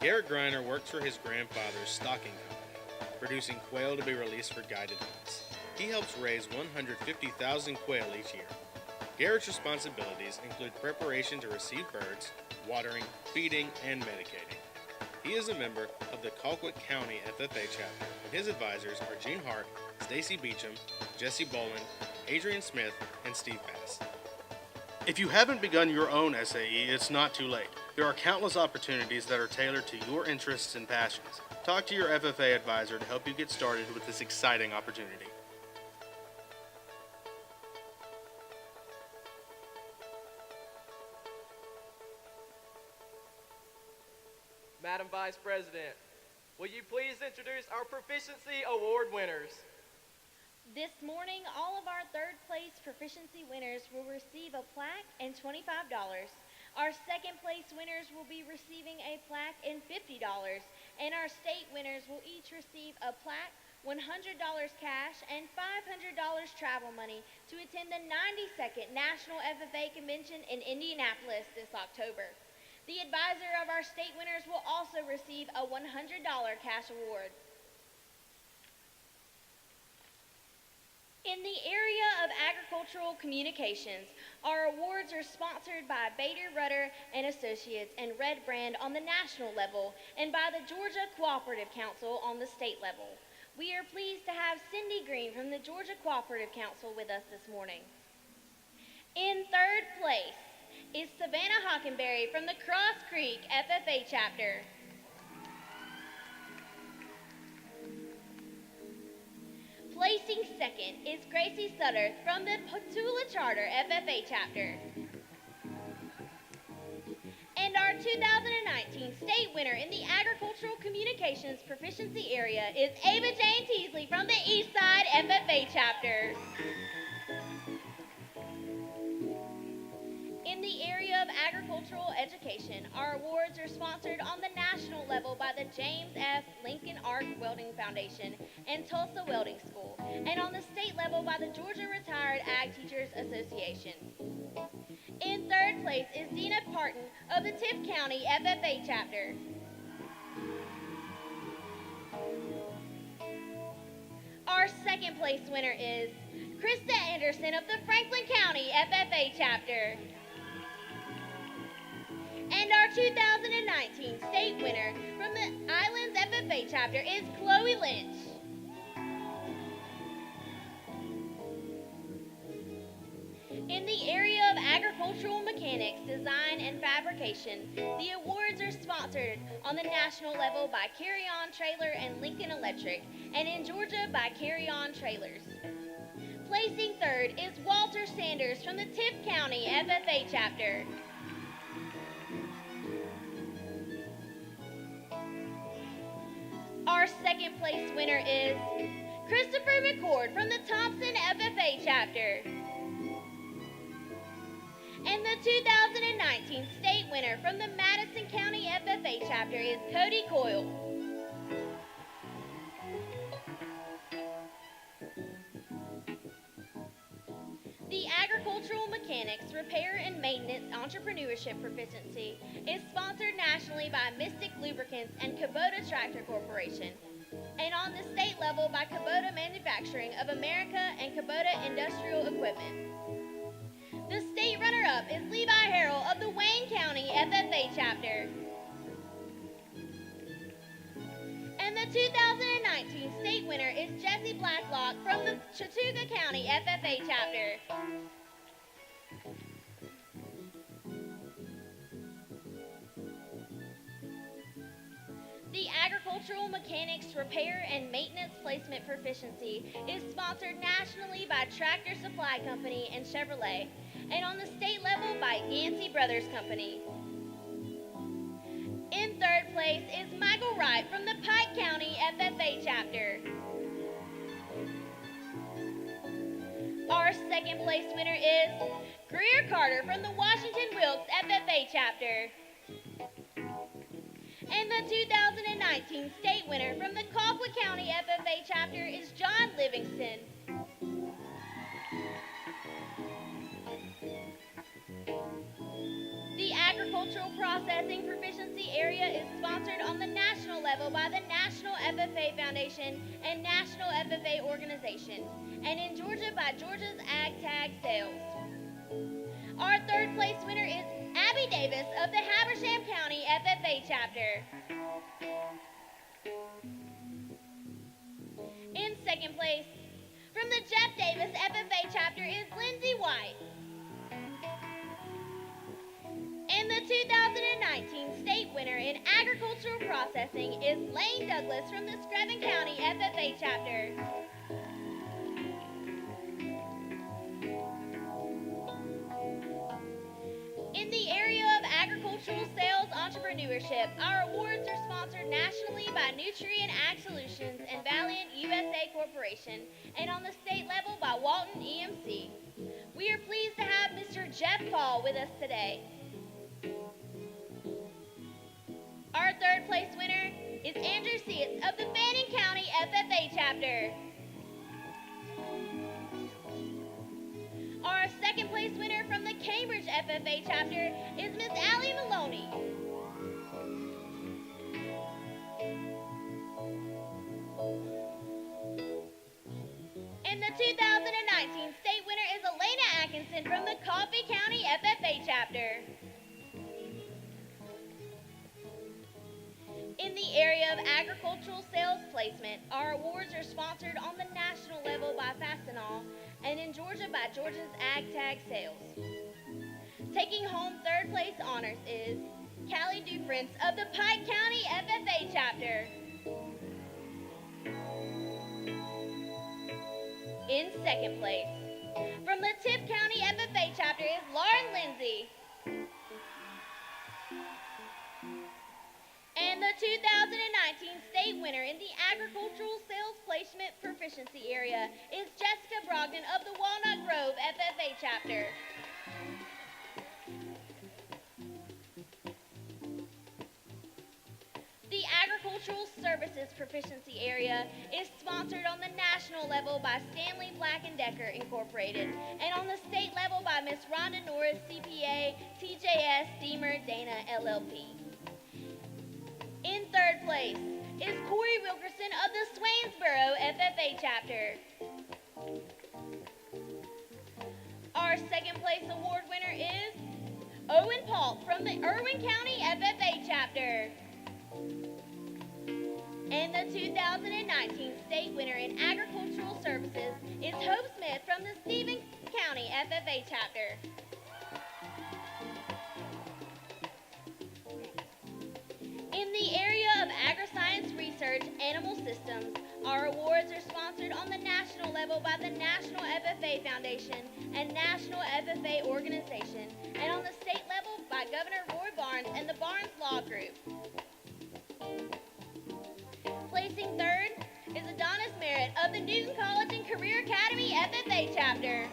B: Garrett Griner works for his grandfather's stocking company, producing quail to be released for guided hunts. He helps raise 150,000 quail each year. Garrett's responsibilities include preparation to receive birds, watering, feeding, and medicating. He is a member of the Colquitt County FFA chapter, and his advisors are Gene Hart, Stacy Beecham, Jesse Boland, Adrian Smith, and Steve Bass. If you haven't begun your own SAE, it's not too late. There are countless opportunities that are tailored to your interests and passions. Talk to your FFA advisor to help you get started with this exciting opportunity.
U: Madam Vice President, will you please introduce our Proficiency Award winners?
L: This morning, all of our third place proficiency winners will receive a plaque and $25. Our second place winners will be receiving a plaque and $50. and our state winners will each receive a plaque, $100 cash, and $500 travel money to attend the 92nd National FFA Convention in Indianapolis this October. The advisor of our state winners will also receive a $100 cash award. In the area of agricultural communications, our awards are sponsored by Bader, Rudder and Associates and Red Brand on the national level and by the Georgia Cooperative Council on the state level. We are pleased to have Cindy Green from the Georgia Cooperative Council with us this morning. In third place is Savannah Hockenberry from the Cross Creek FFA chapter. Placing second is Gracie Sutter from the Petula Charter FFA chapter. And our 2019 state winner in the Agricultural Communications Proficiency area is Ava Jane Teasley from the Eastside FFA chapter. In the area of agricultural education, our awards are sponsored on the national level by the James F. Lincoln Arc Welding Foundation and Tulsa Welding School, and on the state level by the Georgia Retired Ag Teachers Association. In third place is Dina Parton of the Tift County FFA chapter. Our second place winner is Krista Anderson of the Franklin County FFA chapter. And our 2019 state winner from the Islands FFA chapter is Chloe Lynch. In the area of agricultural mechanics, design, and fabrication, the awards are sponsored on the national level by Carry On Trailer and Lincoln Electric, and in Georgia by Carry On Trailers. Placing third is Walter Sanders from the Tift County FFA chapter. Our second place winner is Christopher McCord from the Thompson FFA chapter. And the 2019 state winner from the Madison County FFA chapter is Cody Coyle. The Agricultural Mechanics, Repair and Maintenance Entrepreneurship Proficiency is sponsored nationally by Mystic Lubricants and Kubota Tractor Corporation, and on the state level by Kubota Manufacturing of America and Kubota Industrial Equipment. The state runner-up is Levi Harrell of the Wayne County FFA chapter. And the 2019 state winner is Jesse Blacklock from the Chattooga County FFA chapter. The Agricultural Mechanics Repair and Maintenance Placement Proficiency is sponsored nationally by Tractor Supply Company and Chevrolet, and on the state level by Yancey Brothers Company. In third place is Michael Wright from the Pike County FFA chapter. Our second place winner is Greer Carter from the Washington Wilkes FFA chapter. And the 2019 state winner from the Colquitt County FFA chapter is John Livingston. The Agricultural Processing Proficiency area is sponsored on the national level by the National FFA Foundation and National FFA Organization, and in Georgia by Georgia's Ag Tag Sales. Our third place winner is Abby Davis of the Habersham County FFA chapter. In second place, from the Jeff Davis FFA chapter is Lindsay White. And the 2019 state winner in agricultural processing is Lane Douglas from the Screven County FFA chapter. In the area of agricultural sales entrepreneurship, our awards are sponsored nationally by Nutrient Ag Solutions and Valiant USA Corporation, and on the state level by Walton EMC. We are pleased to have Mr. Jeff Paul with us today. Our third place winner is Andrew Seitz of the Fannin County FFA chapter. Our second place winner from the Cambridge FFA chapter is Miss Allie Maloney. And the 2019 state winner is Elena Atkinson from the Coffee County FFA chapter. In the area of agricultural sales placement, our awards are sponsored on the national level by Fastenal and in Georgia by Georgia's Ag Tag Sales. Taking home third place honors is Callie Duprince of the Pike County FFA chapter. In second place, from the Tipp County FFA chapter is Lauren Lindsay. And the 2019 state winner in the agricultural sales placement proficiency area is Jessica Brogdon of the Walnut Grove FFA chapter. The agricultural services proficiency area is sponsored on the national level by Stanley Black & Decker Incorporated and on the state level by Miss Rhonda Norris, CPA, TJS, Deemer, Dana, LLP. In third place is Corey Wilkerson of the Swainsboro FFA chapter. Our second place award winner is Owen Paul from the Irwin County FFA chapter. And the 2019 state winner in agricultural services is Hope Smith from the Stephen County FFA chapter. In the area of agri-science research, animal systems, our awards are sponsored on the national level by the National FFA Foundation and National FFA Organization, and on the state level by Governor Roy Barnes and the Barnes Law Group. Placing third is Adonis Merritt of the Newton College and Career Academy FFA chapter.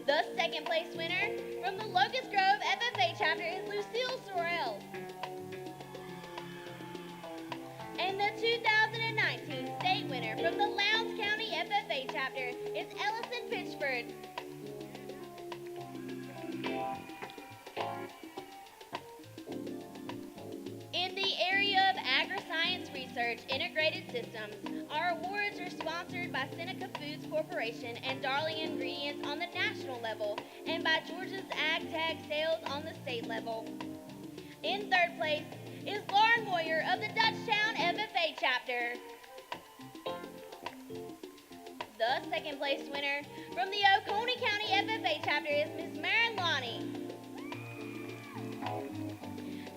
L: The second place winner from the Locust Grove FFA chapter is Lucille Sorrell. And the 2019 state winner from the Lowndes County FFA chapter is Ellison Pitchford. In the area of agri-science research integrated systems, our awards are sponsored by Seneca Foods Corporation and Darling Ingredients on the national level and by Georgia's Ag Tag Sales on the state level. In third place is Lauren Moyer of the Dutchtown FFA chapter. The second place winner from the Oconee County FFA chapter is Ms. Maren Lonnie.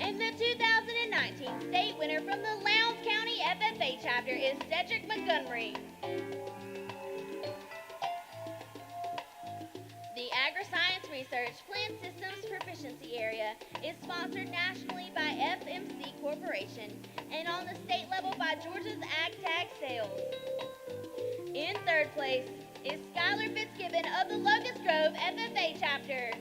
L: And the 2019 state winner from the Lowndes County FFA chapter is Cedric Montgomery. The Agri-Science Research Plant Systems Proficiency Area is sponsored nationally by FMC Corporation and on the state level by Georgia's Ag Tag Sales. In third place is Skylar Fitzgibbon of the Locust Grove FFA chapter.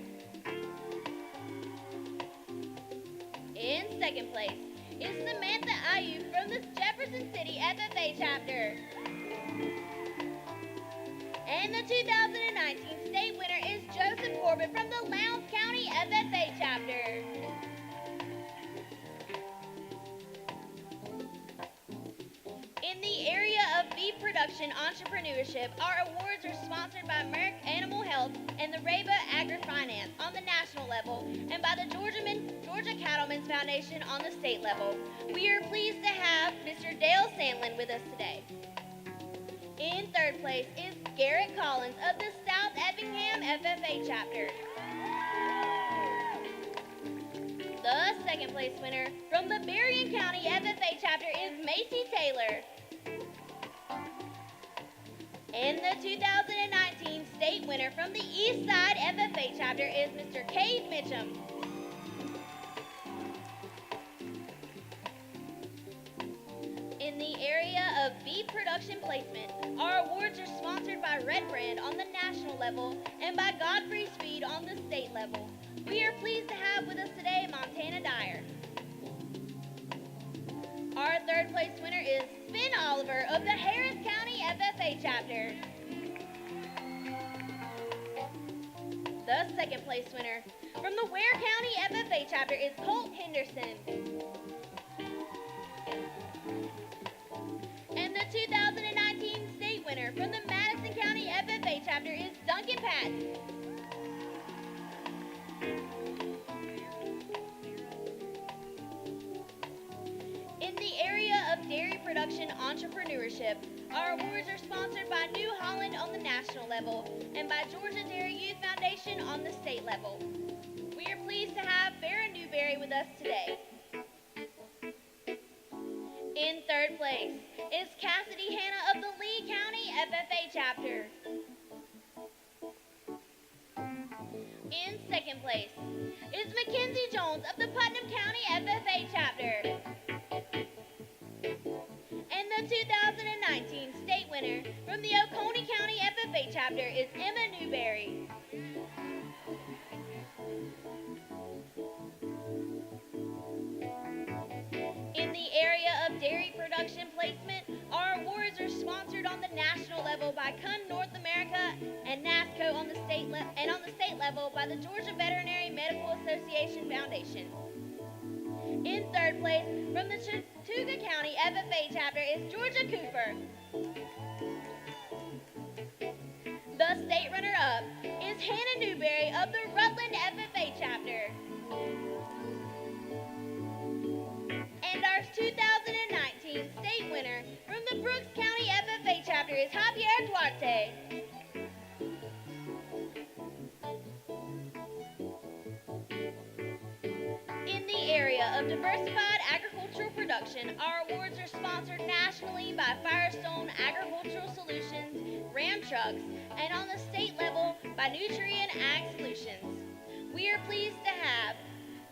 L: In second place is Samantha Ayuk from the Jefferson City FFA chapter. And the 2019 state winner is Joseph Corbett from the Lowndes County FFA chapter. In the area of beef production entrepreneurship, our awards are sponsored by Merck Animal Health and the Reba Agri-Finance on the national level and by the Georgia Cattlemen's Foundation on the state level. We are pleased to have Mr. Dale Sandlin with us today. In third place is Garrett Collins of the South Effingham FFA chapter. The second place winner from the Berrien County FFA chapter is Macy Taylor. And the 2019 state winner from the East Side FFA chapter is Mr. Cade Mitchum. In the area of beef production placement, our awards are sponsored by Red Brand on the national level and by Godfrey's Feed on the state level. We are pleased to have with us today Montana Dyer. Our third place winner is Finn Oliver of the Harris County FFA chapter. The second place winner from the Ware County FFA chapter is Colt Henderson. And the 2019 state winner from the Madison County FFA chapter is Duncan Patton. In the area of dairy production entrepreneurship, our awards are sponsored by New Holland on the national level and by Georgia Dairy Youth Foundation on the state level. We are pleased to have Farrah Newberry with us today. In third place is Cassidy Hanna of the Lee County FFA chapter. In second place is Mackenzie Jones of the Putnam County FFA chapter. And the 2019 state winner from the Oconee County FFA chapter is Emma Newberry. In the area of dairy production placement, our awards are sponsored on the national level by CUN North America and NASCO on the state level by the Georgia Veterinary Medical Association Foundation. In third place from the Chattooga County FFA chapter is Georgia Cooper. The state runner-up is Hannah Newberry of the Rutland FFA chapter. And our 2019 state winner from the Brooks County FFA chapter is Javier Duarte. In the area of diversified agricultural production, our awards are sponsored nationally by Firestone Agricultural Solutions, Ram Trucks, and on the state level by Nutrien Ag Solutions. We are pleased to have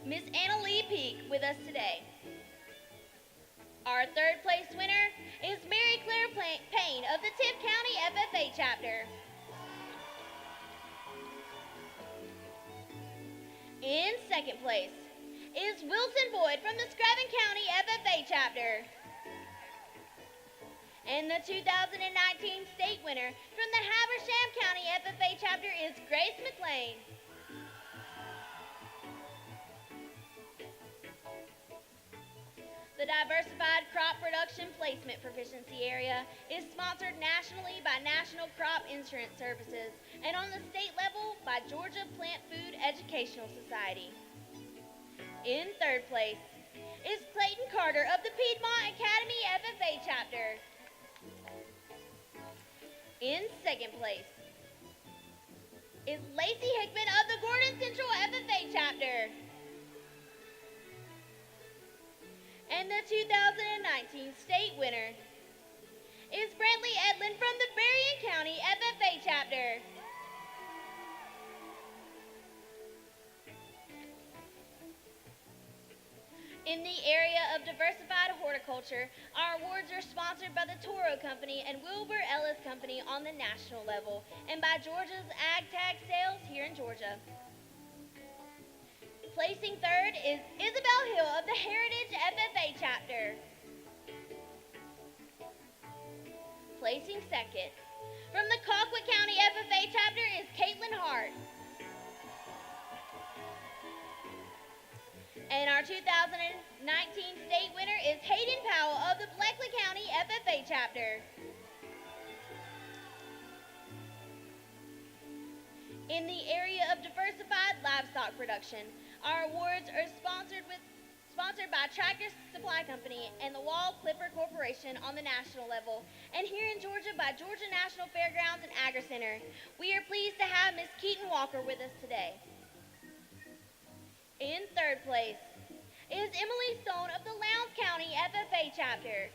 L: Miss Anna Lee Peak with us today. Our third place winner is Mary Claire Payne of the Tipp County FFA chapter. In second place is Wilson Boyd from the Screven County FFA chapter. And the 2019 state winner from the Habersham County FFA chapter is Grace McLean. The Diversified Crop Production Placement Proficiency Area is sponsored nationally by National Crop Insurance Services and on the state level by Georgia Plant Food Educational Society. In third place is Clayton Carter of the Piedmont Academy FFA chapter. In second place is Lacey Hickman of the Gordon Central FFA chapter. And the 2019 state winner is Brantley Edlin from the Berrien County FFA chapter. In the area of diversified horticulture, our awards are sponsored by the Toro Company and Wilbur Ellis Company on the national level and by Georgia's Ag Tag Sales here in Georgia. Placing third is Isabel Hill of the Heritage FFA chapter. Placing second from the Colquitt County FFA chapter is Caitlin Hart. And our 2019 state winner is Hayden Powell of the Bleckley County FFA chapter. In the area of diversified livestock production, our awards are sponsored by Tractor Supply Company and the Wall Clipper Corporation on the national level, and here in Georgia by Georgia National Fairgrounds and Agri Center. We are pleased to have Miss Keaton Walker with us today. In third place is Emily Stone of the Lowndes County FFA chapter.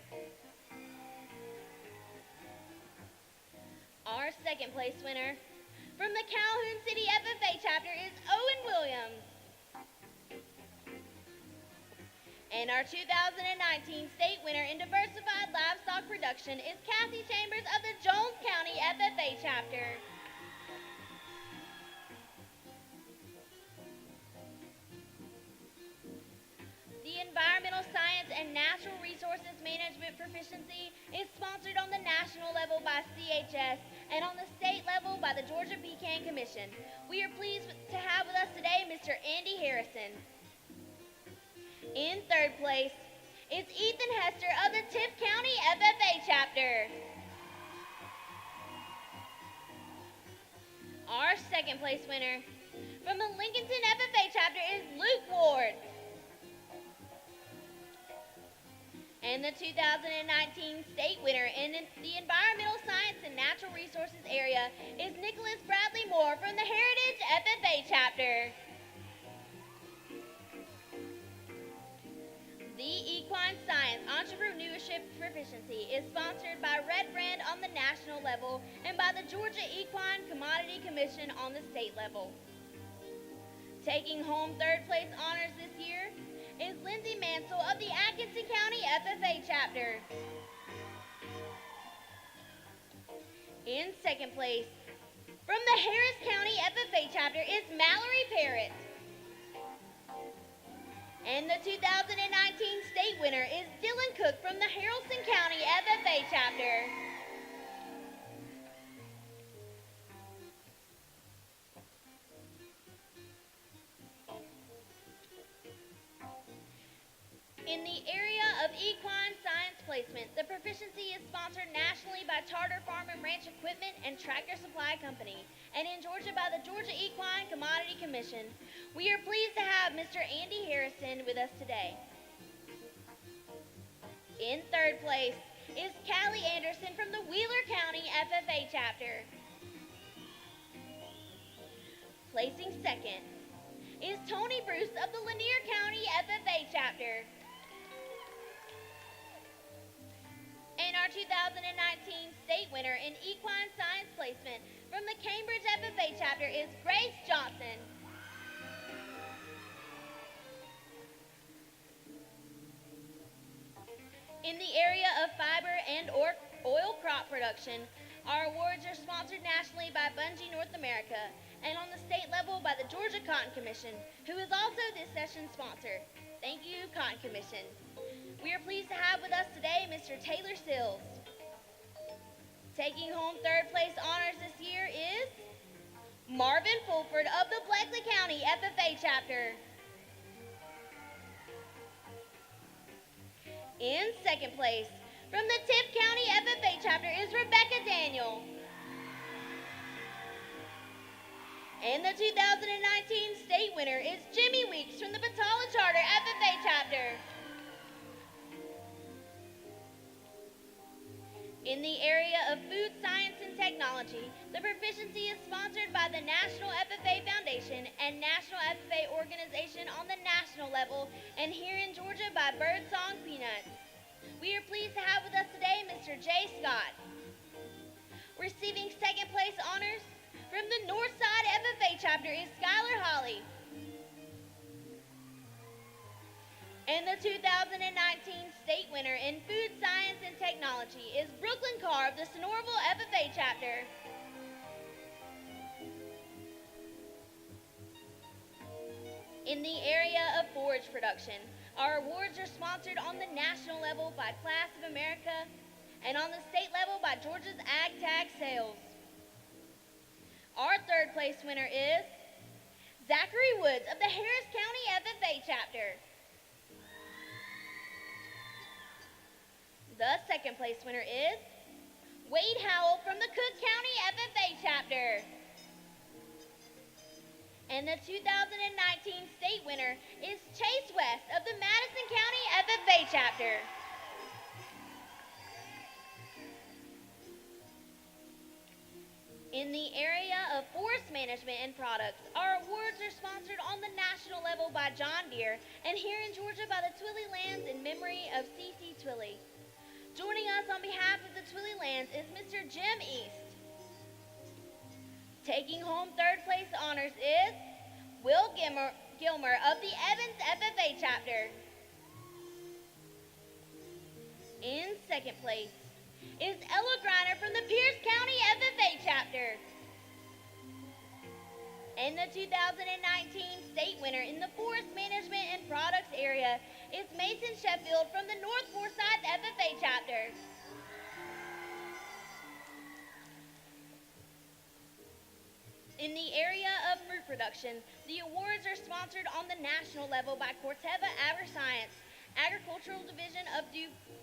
L: Our second place winner from the Calhoun City FFA chapter is Owen Williams. And our 2019 state winner in diversified livestock production is Kathy Chambers of the Jones County FFA chapter. The Environmental Science and Natural Natural Resources Management Proficiency is sponsored on the national level by CHS and on the state level by the Georgia Pecan Commission. We are pleased to have with us today Mr. Andy Harrison. In third place is Ethan Hester of the Tift County FFA chapter. Our second place winner from the Lincolnton FFA chapter is Luke Ward. And the 2019 state winner in the Environmental Science and Natural Resources area is Nicholas Bradley Moore from the Heritage FFA chapter. The Equine Science Entrepreneurship Proficiency is sponsored by Red Brand on the national level and by the Georgia Equine Commodity Commission on the state level. Taking home third place honors this year is Lindsay Mansell of the Atkinson County FFA chapter. In second place, from the Harris County FFA chapter is Mallory Parrott. And the 2019 state winner is Dylan Cook from the Haralson County FFA chapter. In the area of equine science placement, the proficiency is sponsored nationally by Tartar Farm and Ranch Equipment and Tractor Supply Company, and in Georgia by the Georgia Equine Commodity Commission. We are pleased to have Mr. Andy Harrison with us today. In third place is Callie Anderson from the Wheeler County FFA chapter. Placing second is Tony Bruce of the Lanier County FFA chapter. And our 2019 state winner in equine science placement from the Cambridge FFA chapter is Grace Johnson. In the area of fiber and oil crop production, our awards are sponsored nationally by Bungie North America and on the state level by the Georgia Cotton Commission, who is also this session's sponsor. Thank you, Cotton Commission. We are pleased to have with us today Mr. Taylor Sills. Taking home third place honors this year is Marvin Fulford of the Bleckley County FFA chapter. In second place, from the Tift County FFA chapter is Rebecca Daniel. And the 2019 state winner is Jimmy Weeks from the Batala Charter FFA chapter. In the area of food science and technology, the proficiency is sponsored by the National FFA Foundation and National FFA Organization on the national level, and here in Georgia by Birdsong Peanuts. We are pleased to have with us today Mr. Jay Scott. Receiving second place honors from the Northside FFA chapter is Skylar Holly. And the 2019 state winner in food science and technology is Brooklyn Carr of the Sonoraville FFA chapter. In the area of forage production, our awards are sponsored on the national level by Class of America and on the state level by Georgia's Ag Tag Sales. Our third place winner is Zachary Woods of the Harris County FFA chapter. The second place winner is Wade Howell from the Cook County FFA chapter. And the 2019 state winner is Chase West of the Madison County FFA chapter. In the area of forest management and products, our awards are sponsored on the national level by John Deere and here in Georgia by the Twilley Lands in memory of C.C. Twilley. Joining us on behalf of the Twilley Lands is Mr. Jim East. Taking home third place honors is Will Gilmer of the Evans FFA chapter. In second place is Ella Griner from the Pierce County FFA chapter. And the 2019 state winner in the forest management and products area is Mason Sheffield from the North Forsyth FFA chapter. In the area of fruit production, the awards are sponsored on the national level by Corteva AgriScience, Agricultural Division of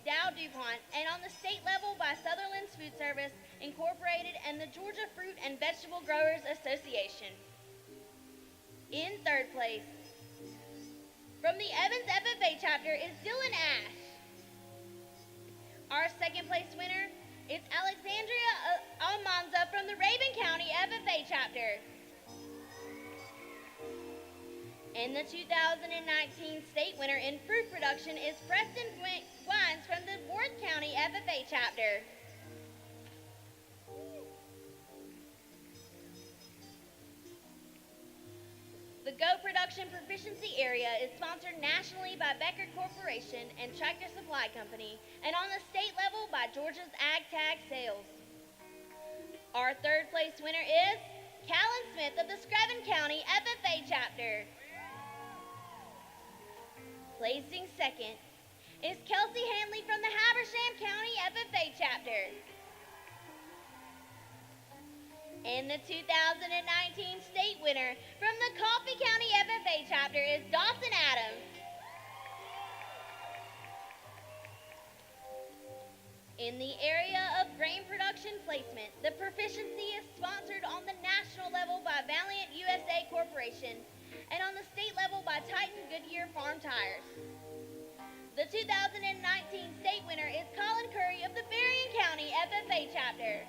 L: Dow DuPont, and on the state level by Sutherland's Food Service Incorporated and the Georgia Fruit and Vegetable Growers Association. In third place, from the Evans FFA chapter is Dylan Ash. Our second place winner is Alexandria Almanza from the Rabun County FFA chapter. And the 2019 state winner in fruit production is Preston Wines from the Worth County FFA chapter. The Go Production Proficiency Area is sponsored nationally by Becker Corporation and Tractor Supply Company, and on the state level by Georgia's Ag Tag Sales. Our third place winner is Callan Smith of the Screven County FFA chapter. Placing second is Kelsey Hanley from the Habersham County FFA chapter. And the 2019 state winner from the Coffee County FFA chapter is Dawson Adams. In the area of grain production placement, the proficiency is sponsored on the national level by Valiant USA Corporation and on the state level by Titan Goodyear Farm Tires. The 2019 state winner is Colin Curry of the Berrien County FFA chapter.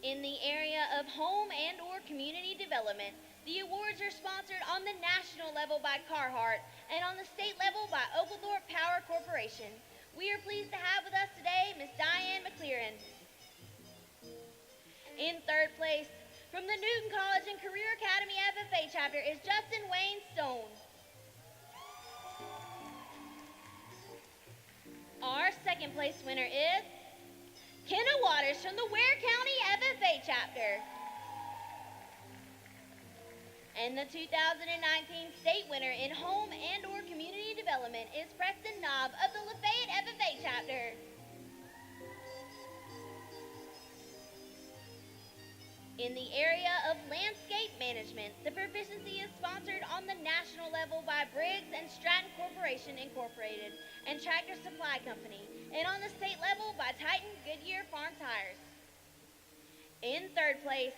L: In the area of home and or community development, the awards are sponsored on the national level by Carhartt and on the state level by Oglethorpe Power Corporation. We are pleased to have with us today Ms. Diane McLearen. In third place, from the Newton College and Career Academy FFA chapter is Justin Wayne Stone. Our second place winner is Kenna Waters from the Ware County FFA chapter. And the 2019 state winner in home and or community development is Preston Knobb of the Lafayette FFA chapter. In the area of landscape management, the proficiency is sponsored on the national level by Briggs and Stratton Corporation Incorporated and Tractor Supply Company, and on the state level by Titan Goodyear Farm Tires. In third place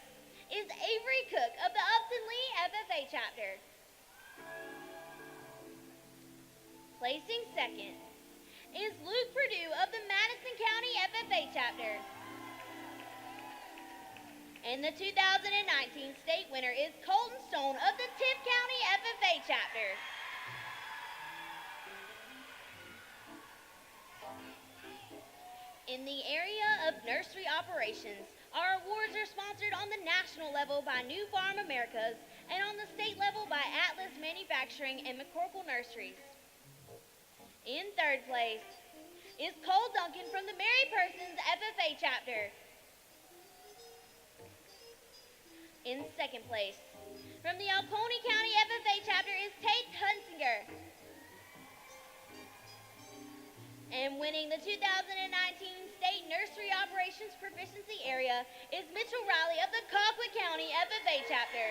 L: is Avery Cook of the Upton Lee FFA chapter. Placing second is Luke Perdue of the Madison County FFA chapter. And the 2019 state winner is Colton Stone of the Tiff County FFA chapter. In the area of nursery operations, our awards are sponsored on the national level by New Farm Americas and on the state level by Atlas Manufacturing and McCorkle Nurseries. In third place is Cole Duncan from the Mary Persons FFA chapter. In second place, from the Oconee County FFA chapter is Tate Hunsinger. And winning the 2019 State Nursery Operations Proficiency Area is Mitchell Riley of the Colquitt County FFA chapter.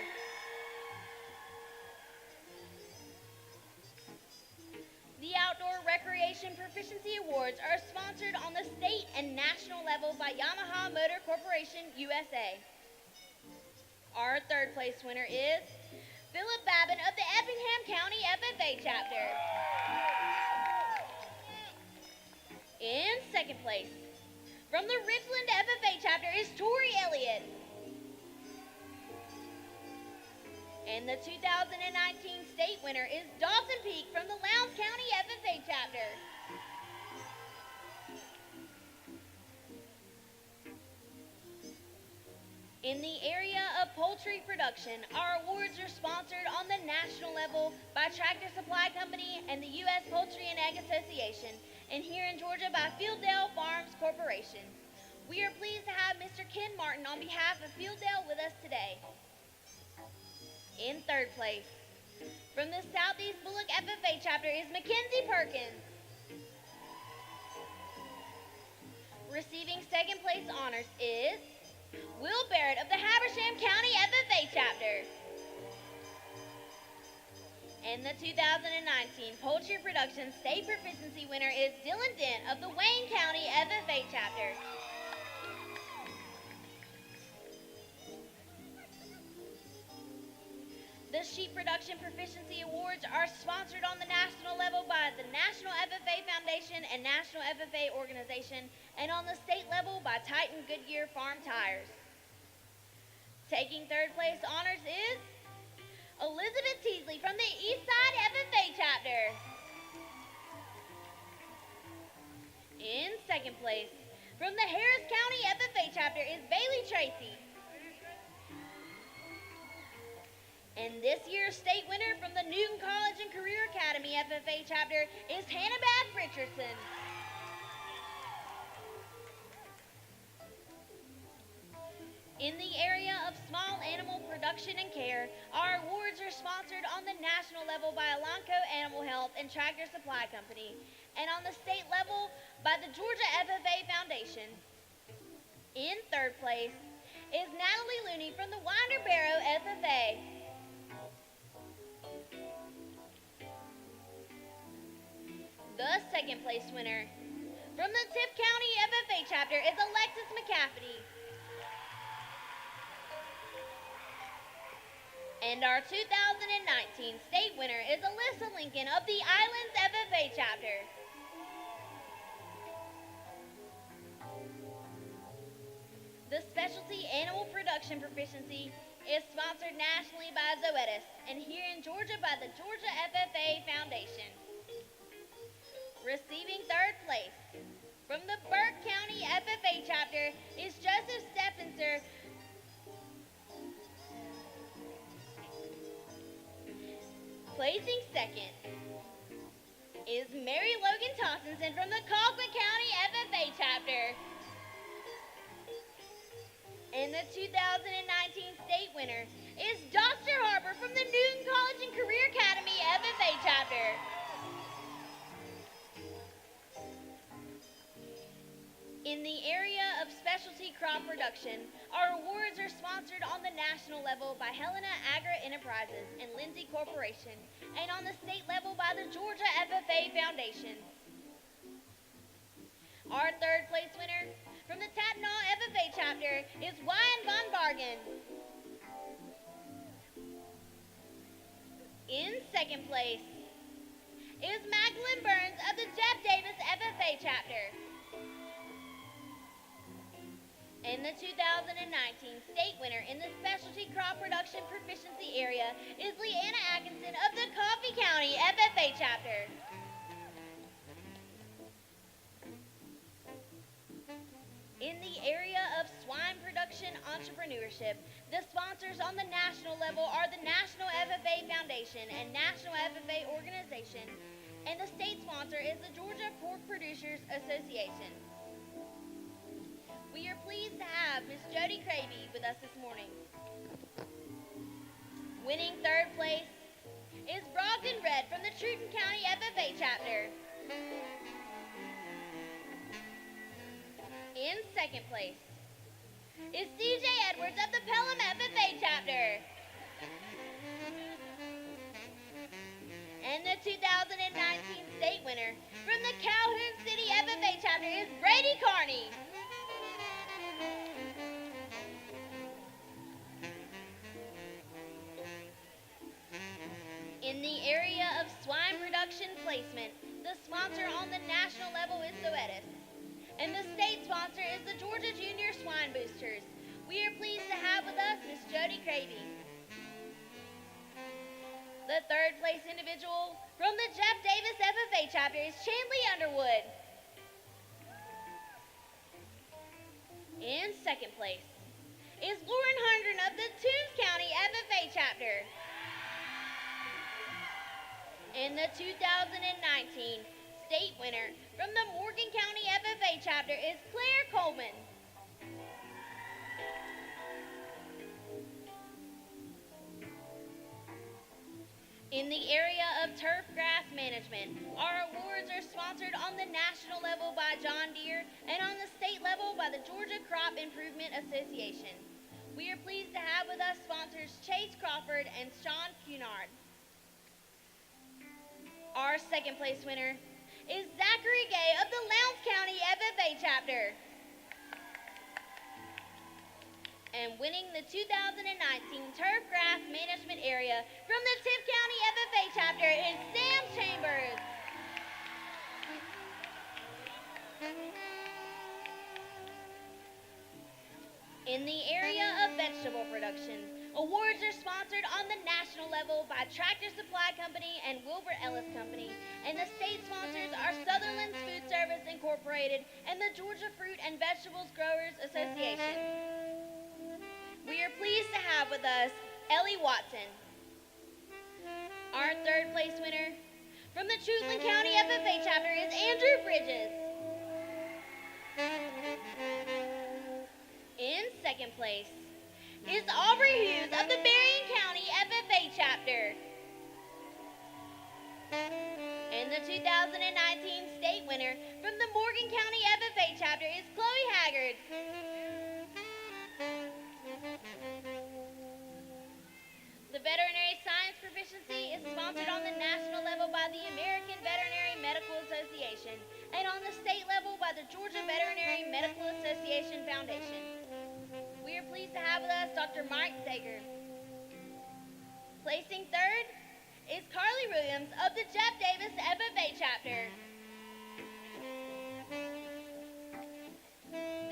L: The Outdoor Recreation Proficiency Awards are sponsored on the state and national level by Yamaha Motor Corporation USA. Our third place winner is Philip Babin of the Effingham County FFA chapter. In second place, from the Richland FFA chapter is Tori Elliott. And the 2019 state winner is Dawson Peak from the Lowndes County FFA chapter. In the area of poultry production, our awards are sponsored on the national level by Tractor Supply Company and the U.S. Poultry and Egg Association, and here in Georgia by Fielddale Farms Corporation. We are pleased to have Mr. Ken Martin on behalf of Fielddale with us today. In third place, from the Southeast Bullock FFA chapter is Mackenzie Perkins. Receiving second place honors is Will Barrett of the Habersham County FFA chapter. And the 2019 Poultry Production State Proficiency winner is Dylan Dent of the Wayne County FFA chapter. The Sheep Production Proficiency Awards are sponsored on the national level by the National FFA Foundation and National FFA Organization, and on the state level by Titan Goodyear Farm Tires. Taking third place honors is Elizabeth Teasley from the Eastside FFA chapter. In second place, from the Harris County FFA chapter is Bailey Tracy. And this year's state winner from the Newton College and Career Academy FFA chapter is Hannah Bath Richardson. In the area of small animal production and care, our awards are sponsored on the national level by Elanco Animal Health and Tractor Supply Company, and on the state level by the Georgia FFA Foundation. In third place is Natalie Looney from the Winder Barrow FFA. The second place winner from the Tift County FFA chapter is Alexis McCafferty. And our 2019 state winner is Alyssa Lincoln of the Islands FFA chapter. The Specialty Animal Production Proficiency is sponsored nationally by Zoetis and here in Georgia by the Georgia FFA Foundation. Receiving third place from the Burke County FFA chapter is Joseph Stephenser. Placing second is Mary Logan Tossinson from the Colquitt County FFA chapter. And the 2019 state winner is Dr. Harper from the Newton College and Career Academy FFA chapter. In the area of specialty crop production, our awards are sponsored on the national level by Helena Agri Enterprises and Lindsay Corporation, and on the state level by the Georgia FFA Foundation. Our third place winner from the Tattenaw FFA chapter is Wyan Von Bargen. In second place is Magdalene Burns of the Jeff Davis FFA chapter. And the 2019 state winner in the specialty crop production proficiency area is Leanna Atkinson of the Coffee County FFA chapter. In the area of swine production entrepreneurship, the sponsors on the national level are the National FFA Foundation and National FFA Organization, and the state sponsor is the Georgia Pork Producers Association. We are pleased to have Ms. Jody Cravey with us this morning. Winning third place is Brogdon Red from the Truton County FFA chapter. In second place is CJ Edwards of the Pelham FFA chapter. And the 2019 state winner from the Calhoun City FFA chapter is Brady Carney. In the area of swine production placement, the sponsor on the national level is Zoetis, and the state sponsor is the Georgia Junior Swine Boosters. We are pleased to have with us Ms. Jody Cravey. The third place individual from the Jeff Davis FFA chapter is Chandley Underwood. In second place is Lauren Herndon of the Toombs County FFA chapter. In the 2019 state winner from the Morgan County FFA chapter is Claire Coleman. In the area of turf grass management, our awards are sponsored on the national level by John Deere and on the state level by the Georgia Crop Improvement Association. We are pleased to have with us sponsors Chase Crawford and Sean Cunard. Our second place winner is Zachary Gay of the Lowndes County FFA chapter. And winning the 2019 Turf Grass Management Area from the Tiff County FFA chapter is Sam Chambers. In the area of vegetable production, awards are sponsored on the national level by Tractor Supply Company and Wilbur Ellis Company, and the state sponsors are Sutherland's Food Service Incorporated and the Georgia Fruit and Vegetables Growers Association. We are pleased to have with us Ellie Watson. Our third place winner from the Choutland County FFA chapter is Andrew Bridges. In second place is Aubrey Hughes of the Berrien County FFA chapter. And the 2019 state winner from the Morgan County FFA chapter is Chloe Haggard. The Veterinary Science Proficiency is sponsored on the national level by the American Veterinary Medical Association and on the state level by the Georgia Veterinary Medical Association Foundation. We are pleased to have with us Dr. Mike Sager. Placing third is Carly Williams of the Jeff Davis FFA chapter.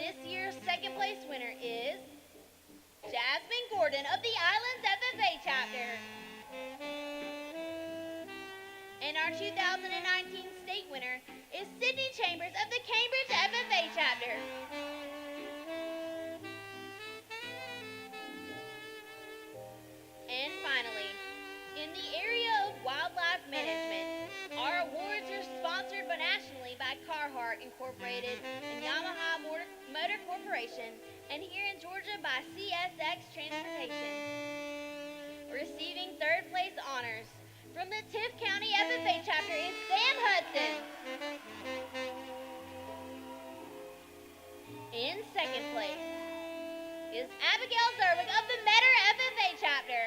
L: This year's second place winner is Jasmine Gordon of the Islands FFA chapter. And our 2019 state winner is Sydney Chambers of the Cambridge FFA chapter. And finally, in the area of wildlife management, our awards are sponsored nationally by Carhartt Incorporated and Yamaha Motor Corporation, and here in Georgia by CSX Transportation. Receiving third place honors from the Tiff County FFA chapter is Sam Hudson. In second place is Abigail Zerwig of the Metter FFA chapter.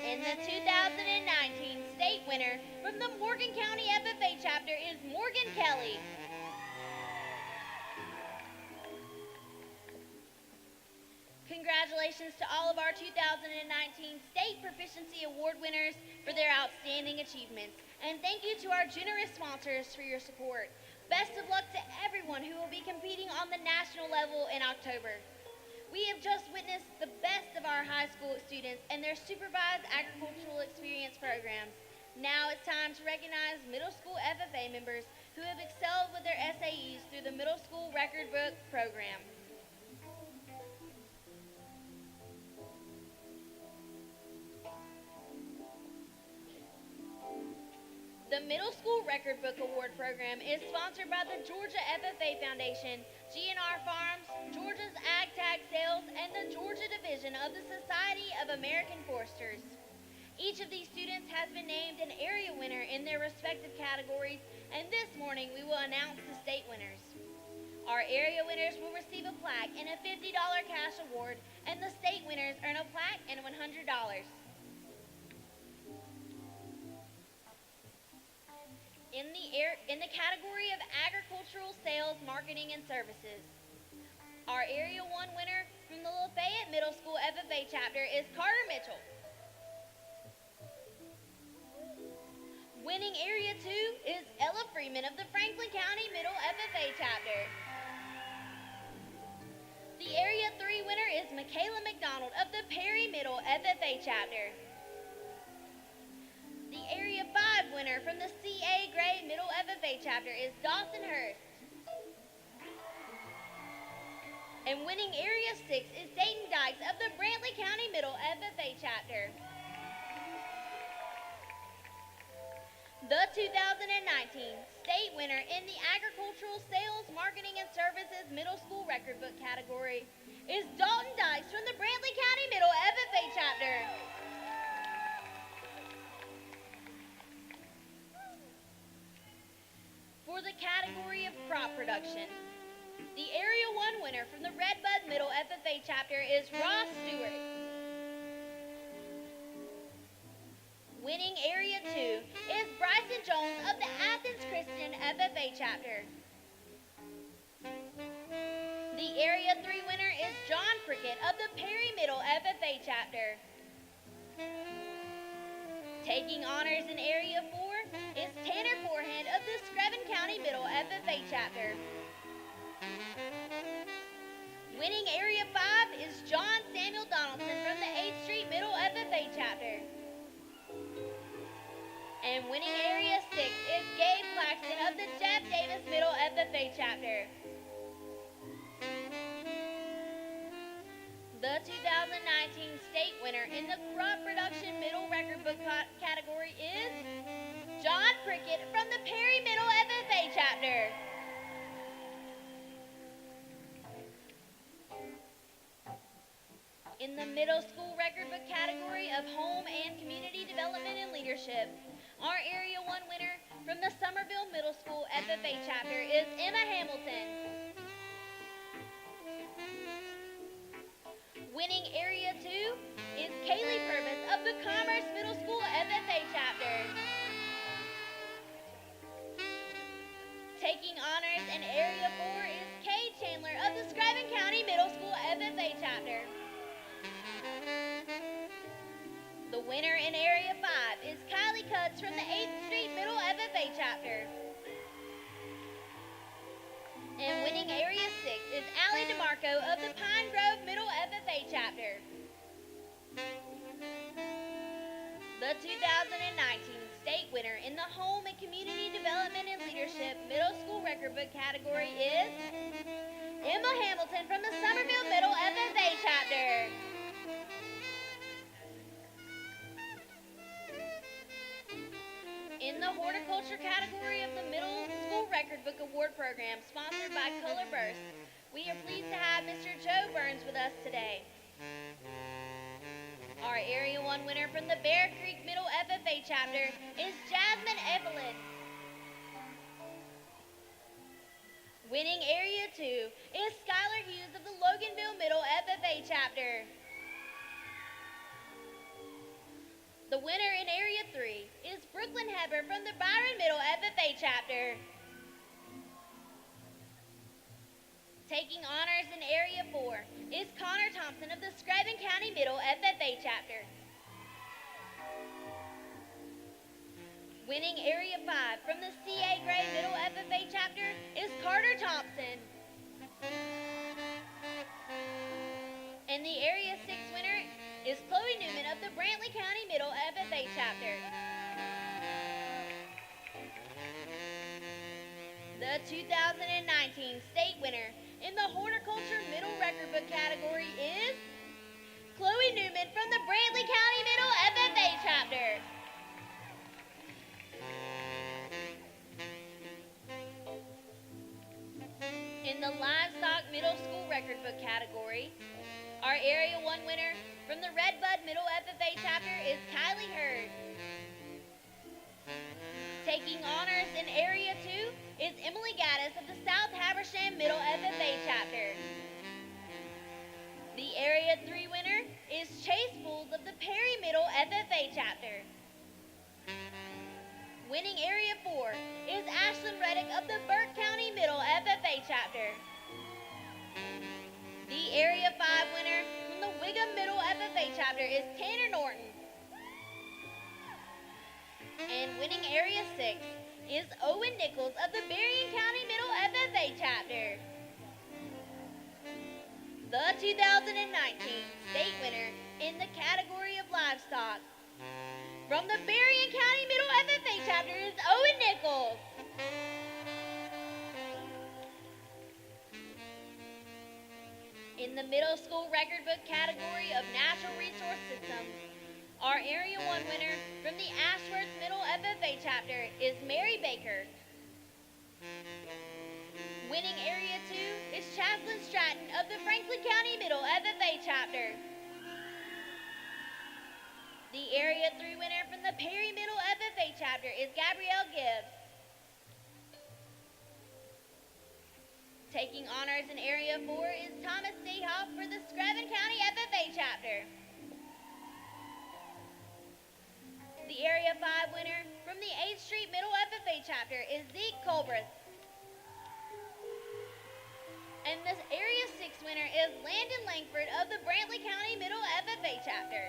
L: And the 2019 state winner from the Morgan County FFA chapter is Morgan Kelly. Congratulations to all of our 2019 State Proficiency Award winners for their outstanding achievements. And thank you to our generous sponsors for your support. Best of luck to everyone who will be competing on the national level in October. We have just witnessed the best of our high school students and their supervised agricultural experience programs. Now it's time to recognize middle school FFA members who have excelled with their SAEs through the Middle School Record Book program. The Middle School Record Book Award Program is sponsored by the Georgia FFA Foundation, GNR Farms, Georgia's Ag Tag Sales, and the Georgia Division of the Society of American Foresters. Each of these students has been named an area winner in their respective categories, and this morning we will announce the state winners. Our area winners will receive a plaque and a $50 cash award, and the state winners earn a plaque and $100. In the category of agricultural sales, marketing, and services, our Area 1 winner from the Lafayette Middle School FFA chapter is Carter Mitchell. Winning Area 2 is Ella Freeman of the Franklin County Middle FFA chapter. The Area 3 winner is Michaela McDonald of the Perry Middle FFA chapter. The Area 5 winner from the C.A. Gray Middle FFA chapter is Dawson Hurst. And winning Area 6 is Dayton Dykes of the Brantley County Middle FFA chapter. The 2019 state winner in the Agricultural Sales, Marketing, and Services Middle School Record Book category is Dalton Dykes from the Brantley County Middle FFA chapter. For the category of crop production, the Area 1 winner from the Redbud Middle FFA chapter is Ross Stewart. Winning Area 2 is Bryson Jones of the Athens Christian FFA chapter. The Area 3 winner is John Prickett of the Perry Middle FFA chapter. Taking honors in Area 4 is Tanner Forehand of the Screven County Middle FFA chapter. Winning Area 5 is John Samuel Donaldson from the 8th Street Middle FFA chapter. And winning Area 6 is Gabe Claxton of the Jeff Davis Middle FFA chapter. The 2019 state winner in the crop production middle record book category is John Prickett from the Perry Middle FFA chapter. In the middle school record book category of home and community development and leadership, our Area 1 winner from the Somerville Middle School FFA chapter is Emma Hamilton. Winning Area 2 is Kaylee Purvis of the Commerce Middle School FFA chapter. Taking honors in Area 4 is Kay Chandler of the Screven County Middle School FFA chapter. The winner in Area 5 is Kylie Cutts from the 8th Street Middle FFA chapter. And winning Area 6 is Allie DeMarco of the Pine Grove Middle FFA chapter. The 2019 state winner in the Home and Community Development and Leadership Middle School Record Book category is Emma Hamilton from the Somerville Middle FFA chapter. In the horticulture category of the Middle School Record Book Award Program, sponsored by Color Burst, we are pleased to have Mr. Joe Burns with us today. Our Area 1 winner from the Bear Creek Middle FFA chapter is Jasmine Evelyn. Winning Area 2 is Skylar Hughes of the Loganville Middle FFA chapter. The winner in Area 3 is Brooklyn Heber from the Byron Middle FFA chapter. Taking honors in Area 4 is Connor Thompson of the Screven County Middle FFA chapter. Winning Area 5 from the CA Gray Middle FFA chapter is Carter Thompson. And the Area 6 winner is Chloe Newman of the Brantley County Middle FFA chapter. The 2019 state winner in the Horticulture Middle Record Book category is Chloe Newman from the Brantley County Middle FFA chapter. In the Livestock Middle School Record Book category, our Area 1 winner from the Redbud Middle FFA chapter is Kylie Hurd. Taking honors in Area 2 is Emily Gaddis of the South Habersham Middle FFA chapter. The Area 3 winner is Chase Bowles of the Perry Middle FFA chapter. Winning Area 4 is Ashlyn Reddick of the Burke County Middle FFA chapter. The Area 5 winner from the Wiggum Middle FFA chapter is Tanner Norton. And winning Area 6 is Owen Nichols of the Berrien County Middle FFA chapter. The 2019 state winner in the category of livestock from the Berrien County Middle FFA chapter is Owen Nichols. In the middle school record book category of natural resource systems, Our Area 1 winner from the Ashworth Middle FFA chapter is Mary Baker. Winning Area 2 is Chaslyn Stratton of the Franklin County Middle FFA chapter. The Area 3 winner from the Perry Middle FFA chapter is Gabrielle Gibbs. Taking honors in Area 4 is Thomas Seehoff for the Screven County FFA chapter. The Area 5 winner from the 8th Street Middle FFA chapter is Zeke Colbreth. And the Area 6 winner is Landon Langford of the Brantley County Middle FFA chapter.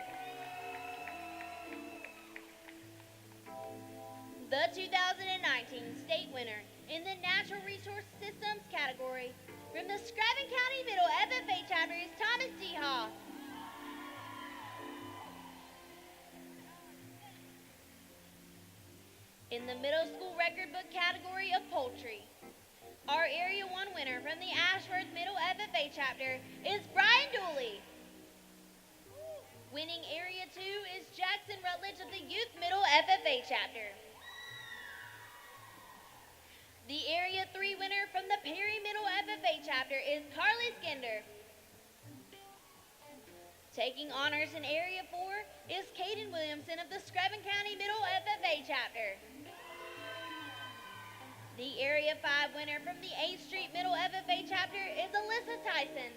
L: The 2019 state winner in the Natural Resource Systems category from the Screven County Middle FFA chapter is Thomas Seehoff. In the middle school record book category of poultry, our Area 1 winner from the Ashworth Middle FFA chapter is Brian Dooley. Winning Area 2 is Jackson Rutledge of the Youth Middle FFA chapter. The Area 3 winner from the Perry Middle FFA chapter is Carly Skinder. Taking honors in Area 4 is Caden Williamson of the Screven County Middle FFA chapter. The Area 5 winner from the 8th Street Middle FFA chapter is Alyssa Tyson.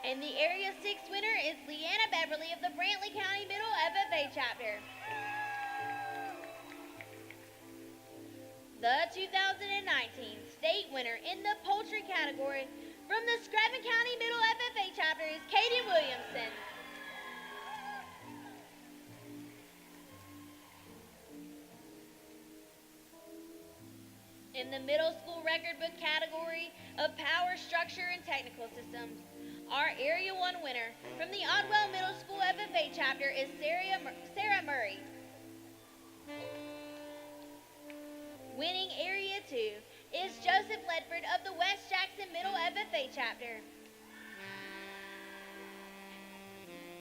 L: And the Area 6 winner is Leanna Beverly of the Brantley County Middle FFA chapter. The 2019 state winner in the poultry category from the Screven County Middle FFA chapter is Caden Williamson. In the middle school record book category of power, structure, and technical systems, our Area 1 winner from the Odwell Middle School FFA chapter is Sarah Murray. Winning Area 2 is Joseph Ledford of the West Jackson Middle FFA chapter.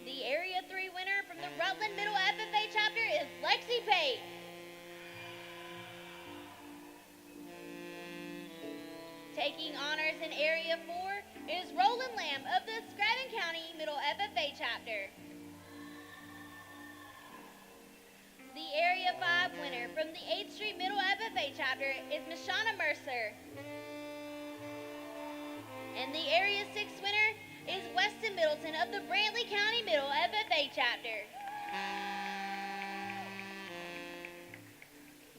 L: The Area 3 winner from the Rutland Middle FFA chapter is Lexi Pate. Taking honors in Area 4 is Roland Lamb of the Screven County Middle FFA chapter. The Area 5 winner from the 8th Street Middle FFA chapter is Mashana Mercer. And the Area 6 winner is Weston Middleton of the Brantley County Middle FFA chapter.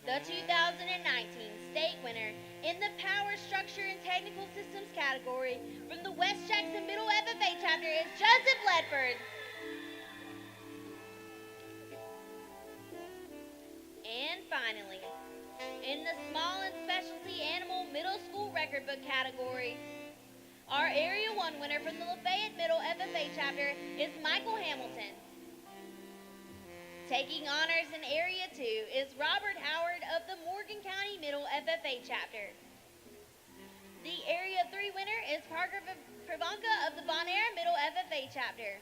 L: The 2019 state winner in the Power, Structure, and Technical Systems category from the West Jackson Middle FFA chapter is Joseph Ledford. And finally, in the Small and Specialty Animal Middle School Record Book category, our Area 1 winner from the Lafayette Middle FFA chapter is Michael Hamilton. Taking honors in Area 2 is Robert Howard of the Morgan County Middle FFA chapter. The Area 3 winner is Parker Pravanka of the Bonaire Middle FFA chapter.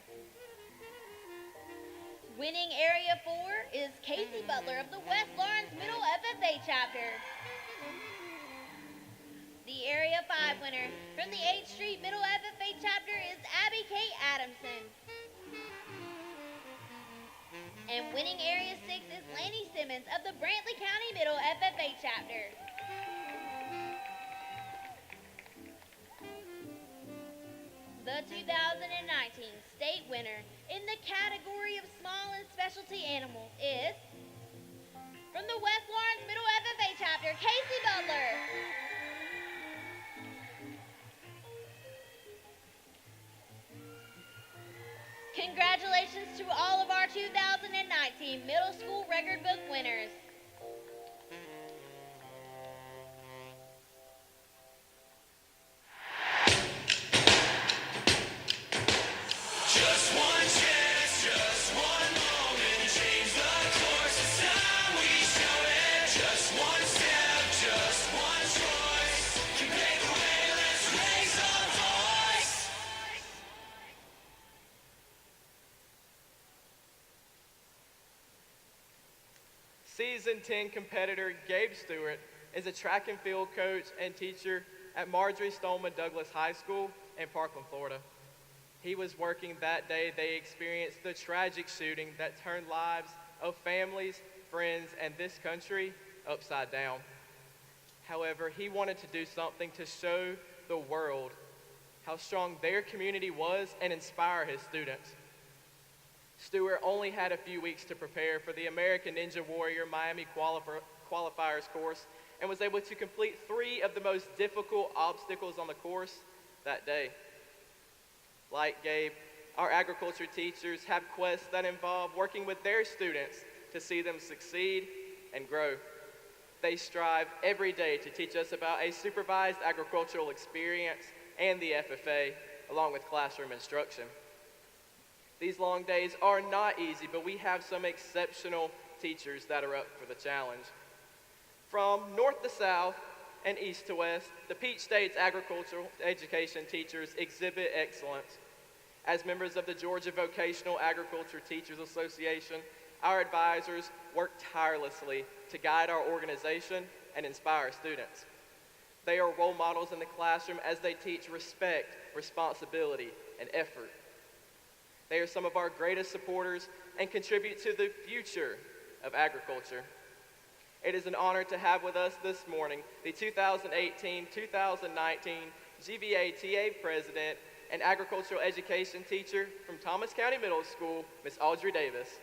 L: Winning Area 4 is Casey Butler of the West Lawrence Middle FFA chapter. The Area 5 winner from the 8th Street Middle FFA chapter is Abby Kate Adamson. And winning Area 6 is Lanny Simmons of the Brantley County Middle FFA chapter. The 2019 state winner in the category of small and specialty animals is, from the West Lawrence Middle FFA chapter, Casey Butler. Congratulations to all of our 2019 middle school record book winners.
I: Just one chance, just one moment, change the course. It's time we show it. Just one step, just one choice. Can pave the way, let's raise our voice.
U: season 10 competitor Gabe Stewart is a track and field coach and teacher at Marjorie Stoneman Douglas High School in Parkland, Florida. He was working that day they experienced the tragic shooting that turned lives of families, friends, and this country upside down. However, he wanted to do something to show the world how strong their community was and inspire his students. Stewart only had a few weeks to prepare for the American Ninja Warrior Miami qualifiers course and was able to complete 3 of the most difficult obstacles on the course that day. Like Gabe, our agriculture teachers have quests that involve working with their students to see them succeed and grow. They strive every day to teach us about a supervised agricultural experience and the FFA, along with classroom instruction. These long days are not easy, but we have some exceptional teachers that are up for the challenge. From north to south and east to west, the Peach State's agricultural education teachers exhibit excellence. As members of the Georgia Vocational Agriculture Teachers Association, our advisors work tirelessly to guide our organization and inspire students. They are role models in the classroom as they teach respect, responsibility, and effort. They are some of our greatest supporters and contribute to the future of agriculture. It is an honor to have with us this morning the 2018-2019 GVATA President and Agricultural Education Teacher from Thomas County Middle School, Ms. Audrey Davis.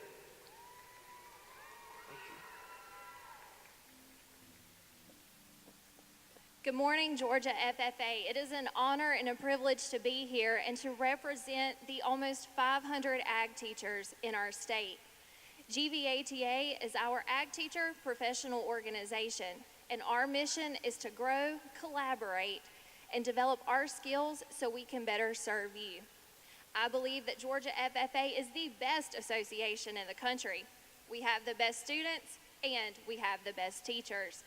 G: Good morning, Georgia FFA. It is an honor and a privilege to be here and to represent the almost 500 ag teachers in our state. GVATA is our ag teacher professional organization, and our mission is to grow, collaborate, and develop our skills so we can better serve you. I believe that Georgia FFA is the best association in the country. We have the best students and we have the best teachers.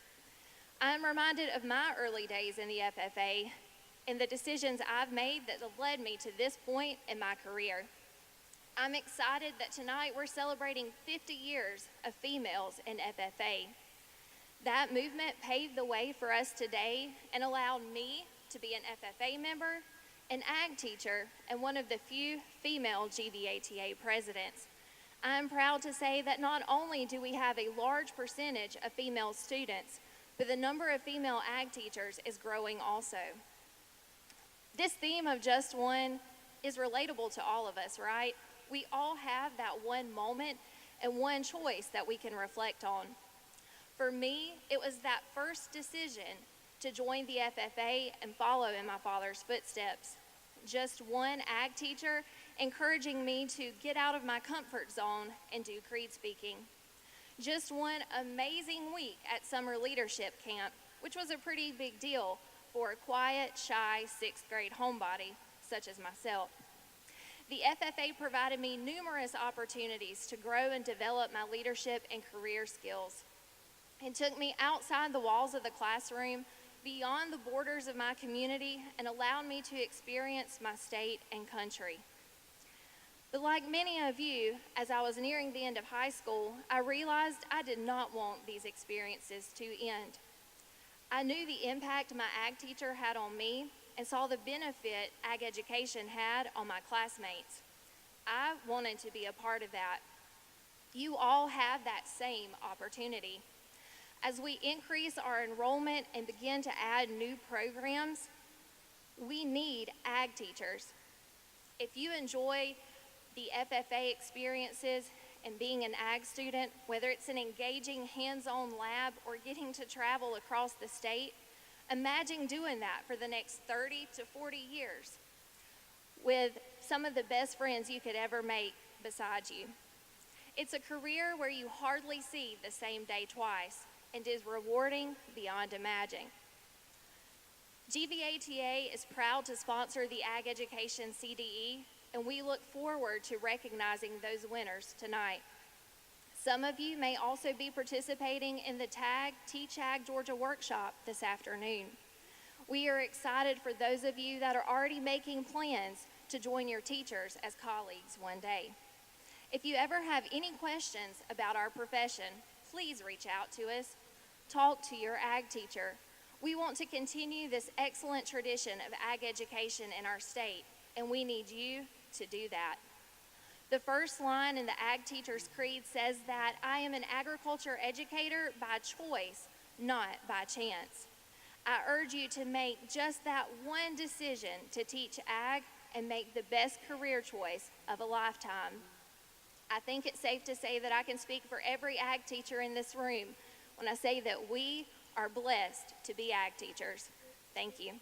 G: I'm reminded of my early days in the FFA and the decisions I've made that have led me to this point in my career. I'm excited that tonight we're celebrating 50 years of females in FFA. That movement paved the way for us today and allowed me to be an FFA member, an ag teacher, and one of the few female GVATA presidents. I'm proud to say that not only do we have a large percentage of female students, but the number of female ag teachers is growing also. This theme of just one is relatable to all of us, right? We all have that one moment and one choice that we can reflect on. For me, it was that first decision to join the FFA and follow in my father's footsteps. Just one ag teacher encouraging me to get out of my comfort zone and do creed speaking. Just one amazing week at summer leadership camp, which was a pretty big deal for a quiet, shy 6th grade homebody such as myself. The FFA provided me numerous opportunities to grow and develop my leadership and career skills. It took me outside the walls of the classroom, beyond the borders of my community, and allowed me to experience my state and country. But like many of you, as I was nearing the end of high school, I realized I did not want these experiences to end. I knew the impact my ag teacher had on me and saw the benefit ag education had on my classmates. I wanted to be a part of that. You all have that same opportunity. As we increase our enrollment and begin to add new programs, we need ag teachers. If you enjoy the FFA experiences and being an ag student, whether it's an engaging hands-on lab or getting to travel across the state, imagine doing that for the next 30 to 40 years with some of the best friends you could ever make beside you. It's a career where you hardly see the same day twice and is rewarding beyond imagining. GVATA is proud to sponsor the Ag Education CDE, and we look forward to recognizing those winners tonight. Some of you may also be participating in the TAG Teach Ag Georgia workshop this afternoon. We are excited for those of you that are already making plans to join your teachers as colleagues one day. If you ever have any questions about our profession, please reach out to us. Talk to your ag teacher. We want to continue this excellent tradition of ag education in our state, and we need you to do that. The first line in the Ag Teacher's Creed says that I am an agriculture educator by choice, not by chance. I urge you to make just that one decision to teach ag and make the best career choice of a lifetime. I think it's safe to say that I can speak for every ag teacher in this room when I say that we are blessed to be ag teachers. Thank you.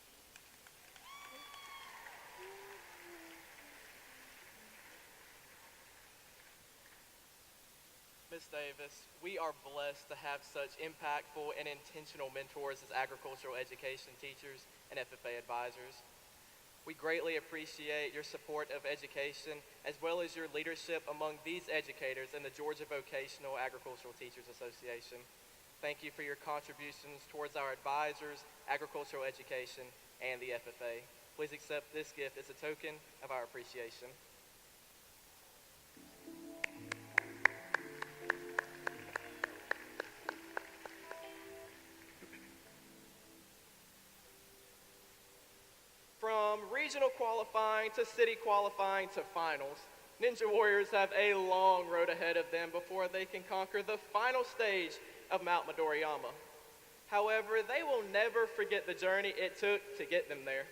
U: Ms. Davis, we are blessed to have such impactful and intentional mentors as agricultural education teachers and FFA advisors. We greatly appreciate your support of education as well as your leadership among these educators in the Georgia Vocational Agricultural Teachers Association. Thank you for your contributions towards our advisors, agricultural education, and the FFA. Please accept this gift as a token of our appreciation. From regional qualifying to city qualifying to finals, Ninja Warriors have a long road ahead of them before they can conquer the final stage of Mount Midoriyama. However, they will never forget the journey it took to get them there.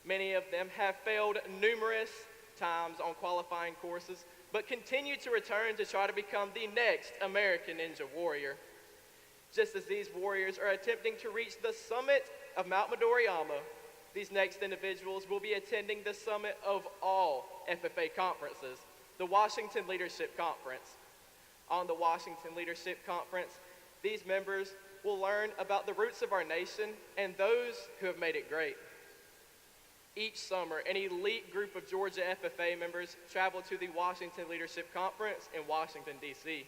U: Many of them have failed numerous times on qualifying courses, but continue to return to try to become the next American Ninja Warrior. Just as these warriors are attempting to reach the summit of Mount Midoriyama, these next individuals will be attending the summit of all FFA conferences, the Washington Leadership Conference. On the Washington Leadership Conference, these members will learn about the roots of our nation and those who have made it great. Each summer, an elite group of Georgia FFA members travel to the Washington Leadership Conference in Washington, D.C.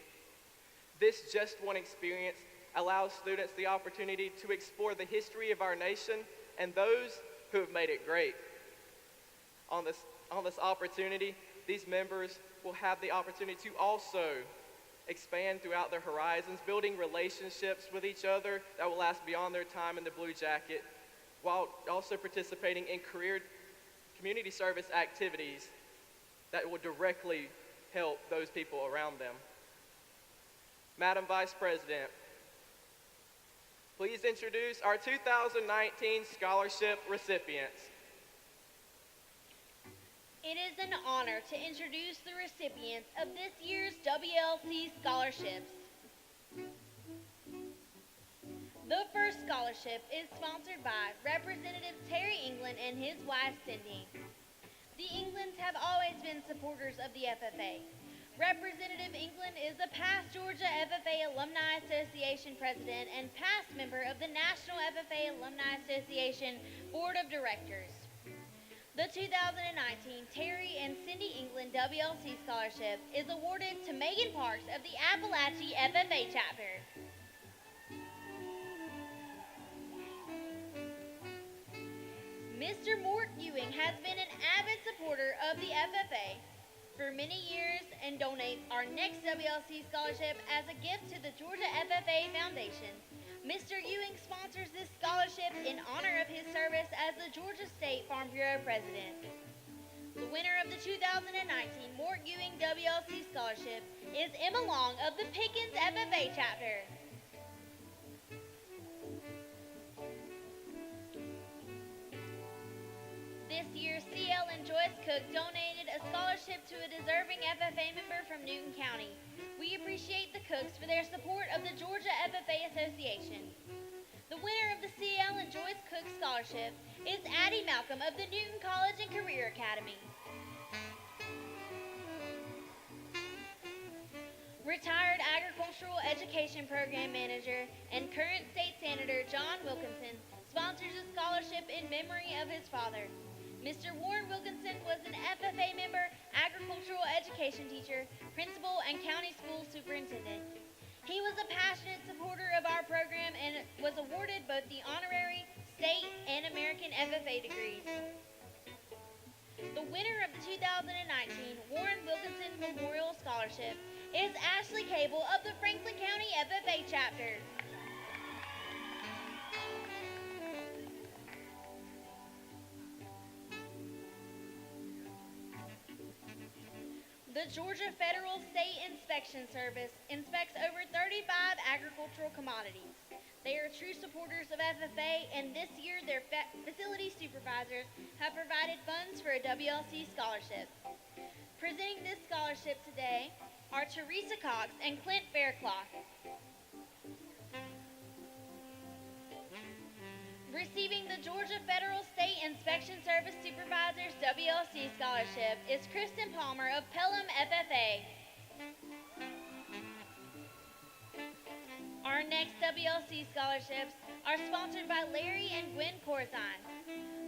U: This Just One experience allows students the opportunity to explore the history of our nation and those who have made it great. On this opportunity, these members will have the opportunity to also expand throughout their horizons, building relationships with each other that will last beyond their time in the Blue Jacket, while also participating in community service activities that will directly help those people around them. Madam Vice President, please introduce our 2019 scholarship recipients.
L: It is an honor to introduce the recipients of this year's WLC scholarships. The first scholarship is sponsored by Representative Terry England and his wife Cindy. The Englands have always been supporters of the FFA. Representative England is a past Georgia FFA Alumni Association president and past member of the National FFA Alumni Association Board of Directors. The 2019 Terry and Cindy England WLC Scholarship is awarded to Megan Parks of the Appalachia FFA chapter. Mr. Mort Ewing has been an avid supporter of the FFA for many years and donates our next WLC scholarship as a gift to the Georgia FFA Foundation. Mr. Ewing sponsors this scholarship in honor of his service as the Georgia State Farm Bureau President. The winner of the 2019 Mort Ewing WLC Scholarship is Emma Long of the Pickens FFA chapter. This year, CL and Joyce Cook donated a scholarship to a deserving FFA member from Newton County. We appreciate the Cooks for their support of the Georgia FFA Association. The winner of the CL and Joyce Cook Scholarship is Addie Malcolm of the Newton College and Career Academy. Retired Agricultural Education Program Manager and current State Senator John Wilkinson sponsors a scholarship in memory of his father. Mr. Warren Wilkinson was an FFA member, agricultural education teacher, principal, and county school superintendent. He was a passionate supporter of our program and was awarded both the honorary state and American FFA degrees. The winner of the 2019 Warren Wilkinson Memorial Scholarship is Ashley Cable of the Franklin County FFA chapter. The Georgia Federal State Inspection Service inspects over 35 agricultural commodities. They are true supporters of FFA, and this year their facility supervisors have provided funds for a WLC scholarship. Presenting this scholarship today are Teresa Cox and Clint Faircloth. Receiving the Georgia Federal State Inspection Service Supervisors WLC Scholarship is Kristen Palmer of Pelham FFA. Our next WLC scholarships are sponsored by Larry and Gwen Corzine.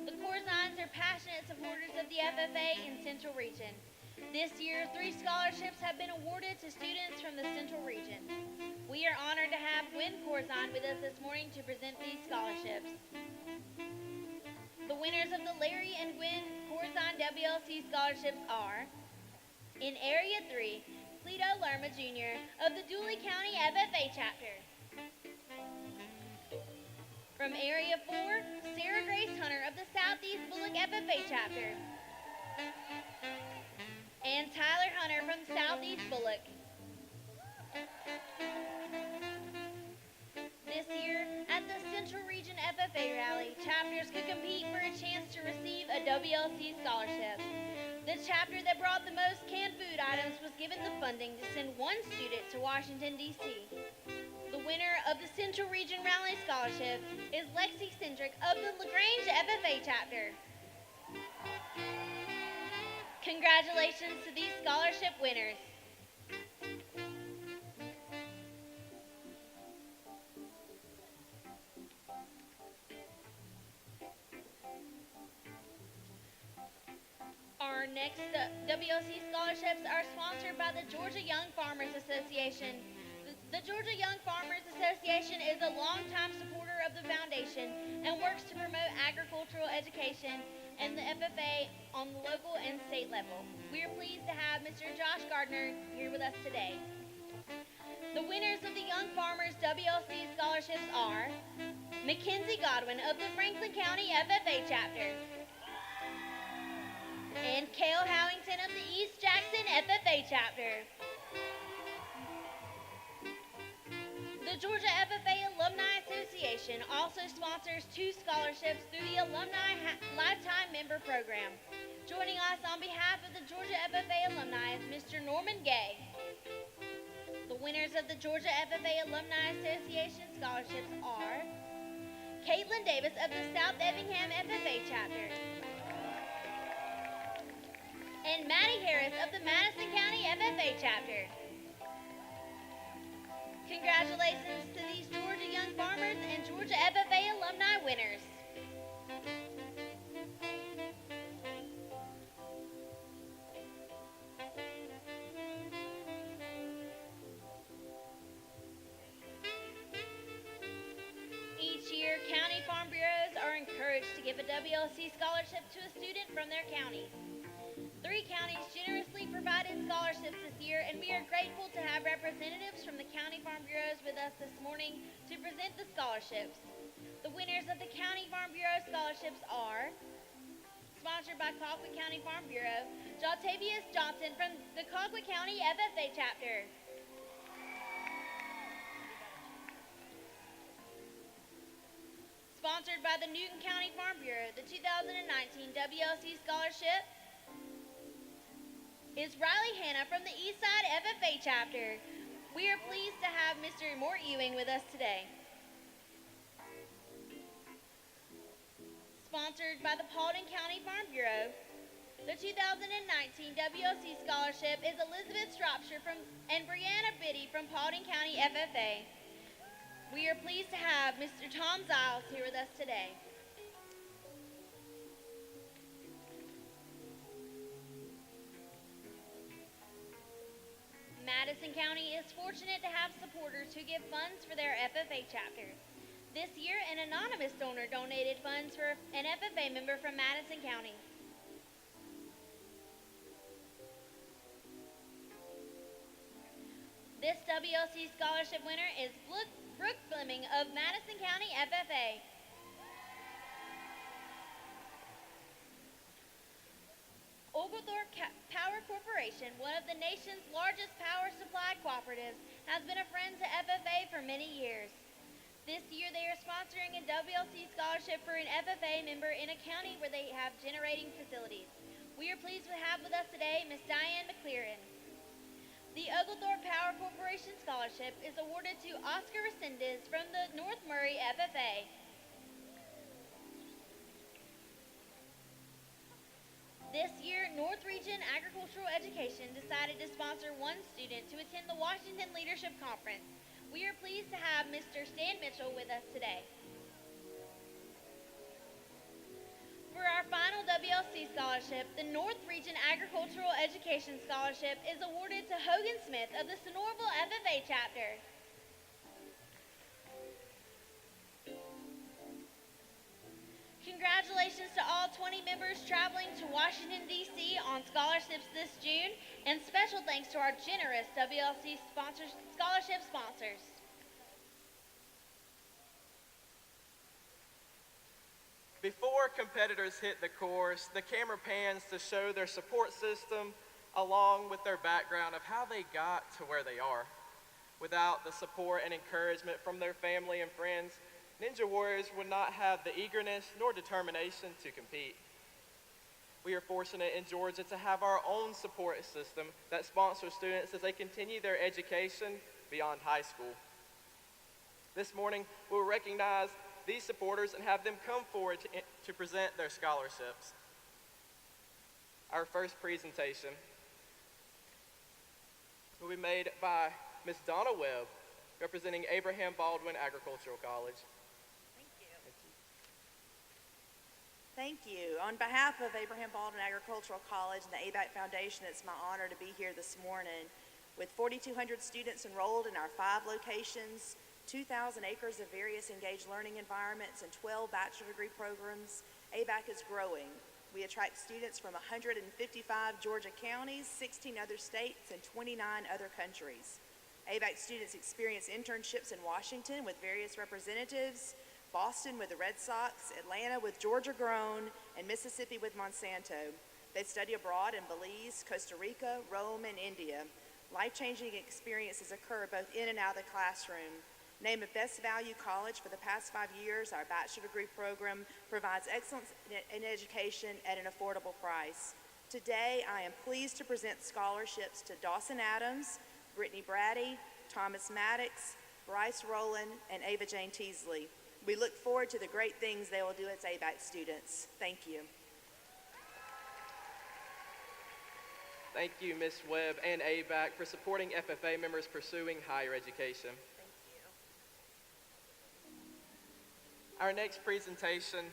L: The Corzines are passionate supporters of the FFA in Central Region. This year, 3 scholarships have been awarded to students from the Central Region. We are honored to have Gwen Corzine with us this morning to present these scholarships. The winners of the Larry and Gwen Corzine WLC scholarships are, in Area 3, Cleto Lerma Jr. of the Dooley County FFA chapter. From Area 4, Sarah Grace Hunter of the Southeast Bullock FFA chapter. And Tyler Hunter from Southeast Bullock. This year, at the Central Region FFA Rally, chapters could compete for a chance to receive a WLC scholarship. The chapter that brought the most canned food items was given the funding to send 1 student to Washington, D.C. The winner of the Central Region Rally Scholarship is Lexi Cendrick of the LaGrange FFA chapter. Congratulations to these scholarship winners. Our next WLC scholarships are sponsored by the Georgia Young Farmers Association. The Georgia Young Farmers Association is a longtime supporter of the foundation and works to promote agricultural education and the FFA on the local and state level. We are pleased to have Mr. Josh Gardner here with us today. The winners of the Young Farmers WLC scholarships are Mackenzie Godwin of the Franklin County FFA chapter and Cale Howington of the East Jackson FFA chapter. The Georgia FFA Alumni Association also sponsors 2 scholarships through the Alumni Lifetime Member Program. Joining us on behalf of the Georgia FFA alumni is Mr. Norman Gay. The winners of the Georgia FFA Alumni Association scholarships are Caitlin Davis of the South Effingham FFA chapter and Maddie Harris of the Madison County FFA chapter. Congratulations to these Georgia Young Farmers and Georgia FFA alumni winners. Each year, county farm bureaus are encouraged to give a WLC scholarship to a student from their county. 3 counties generously provided scholarships this year, and we are grateful to have representatives from the county farm bureaus with us this morning to present the scholarships. The winners of the County Farm Bureau scholarships are, sponsored by Colquitt County Farm Bureau, Jaltavius Johnson from the Colquitt County FFA chapter. Sponsored by the Newton County Farm Bureau, the 2019 WLC scholarship is Riley Hanna from the Eastside FFA chapter. We are pleased to have Mr. Mort Ewing with us today. Sponsored by the Paulding County Farm Bureau, the 2019 WLC scholarship is Elizabeth Stropshire and Brianna Biddy from Paulding County FFA. We are pleased to have Mr. Tom Ziles here with us today. Madison County is fortunate to have supporters who give funds for their FFA chapter. This year, an anonymous donor donated funds for an FFA member from Madison County.
C: This WLC scholarship winner is Brooke Fleming of Madison County FFA. Oglethorpe Power Corporation, one of the nation's largest power supply cooperatives, has been a friend to FFA for many years. This year they are sponsoring a WLC scholarship for an FFA member in a county where they have generating facilities. We are pleased to have with us today Ms. Diane McClearan. The Oglethorpe Power Corporation Scholarship is awarded to Oscar Resendez from the North Murray FFA. This year, North Region Agricultural Education decided to sponsor one student to attend the Washington Leadership Conference. We are pleased to have Mr. Stan Mitchell with us today. For our final WLC scholarship, the North Region Agricultural Education Scholarship is awarded to Hogan Smith of the Sonoraville FFA chapter. Congratulations to all 20 members traveling to Washington, D.C. on scholarships this June, and special thanks to our generous WLC scholarship sponsors.
U: Before competitors hit the course, the camera pans to show their support system along with their background of how they got to where they are. Without the support and encouragement from their family and friends, Ninja Warriors would not have the eagerness nor determination to compete. We are fortunate in Georgia to have our own support system that sponsors students as they continue their education beyond high school. This morning, we'll recognize these supporters and have them come forward to present their scholarships. Our first presentation will be made by Ms. Donna Webb, representing Abraham Baldwin Agricultural College.
V: Thank you. On behalf of Abraham Baldwin Agricultural College and the ABAC Foundation, it's my honor to be here this morning. With 4,200 students enrolled in our 5 locations, 2,000 acres of various engaged learning environments, and 12 bachelor degree programs, ABAC is growing. We attract students from 155 Georgia counties, 16 other states, and 29 other countries. ABAC students experience internships in Washington with various representatives, Boston with the Red Sox, Atlanta with Georgia Grown, and Mississippi with Monsanto. They study abroad in Belize, Costa Rica, Rome, and India. Life-changing experiences occur both in and out of the classroom. Named a Best Value College for the past 5 years, our bachelor degree program provides excellence in education at an affordable price. Today, I am pleased to present scholarships to Dawson Adams, Brittany Braddy, Thomas Maddox, Bryce Rowland, and Ava Jane Teasley. We look forward to the great things they will do as ABAC students. Thank you.
U: Thank you, Ms. Webb and ABAC, for supporting FFA members pursuing higher education. Our next presentation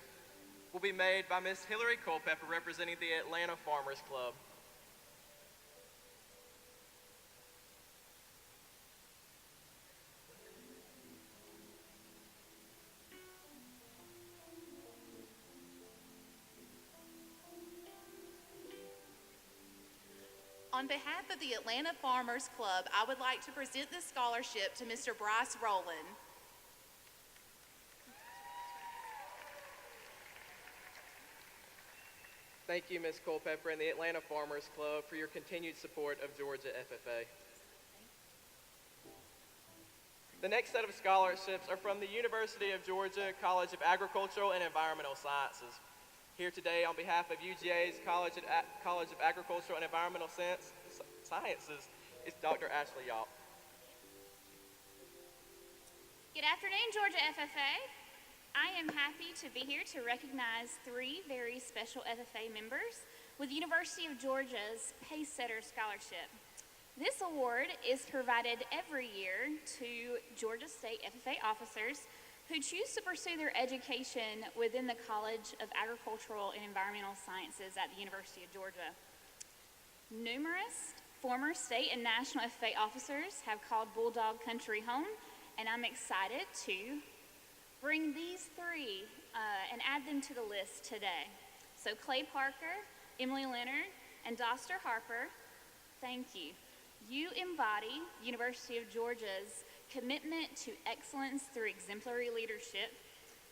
U: will be made by Ms. Hillary Culpepper, representing the Atlanta Farmers Club.
V: On behalf of the Atlanta Farmers Club, I would like to present this scholarship to Mr. Bryce Rowland.
U: Thank you, Ms. Culpepper and the Atlanta Farmers Club, for your continued support of Georgia FFA. The next set of scholarships are from the University of Georgia College of Agricultural and Environmental Sciences. Here today on behalf of UGA's College of Agricultural and Environmental Sciences is Dr. Ashley Yaup.
W: Good afternoon, Georgia FFA. I am happy to be here to recognize 3 very special FFA members with University of Georgia's Pacesetter Scholarship. This award is provided every year to Georgia State FFA officers who choose to pursue their education within the College of Agricultural and Environmental Sciences at the University of Georgia. Numerous former state and national FFA officers have called Bulldog Country home, and I'm excited to bring these 3 and add them to the list today. So Clay Parker, Emily Leonard, and Doster Harper, thank you. You embody University of Georgia's commitment to excellence through exemplary leadership.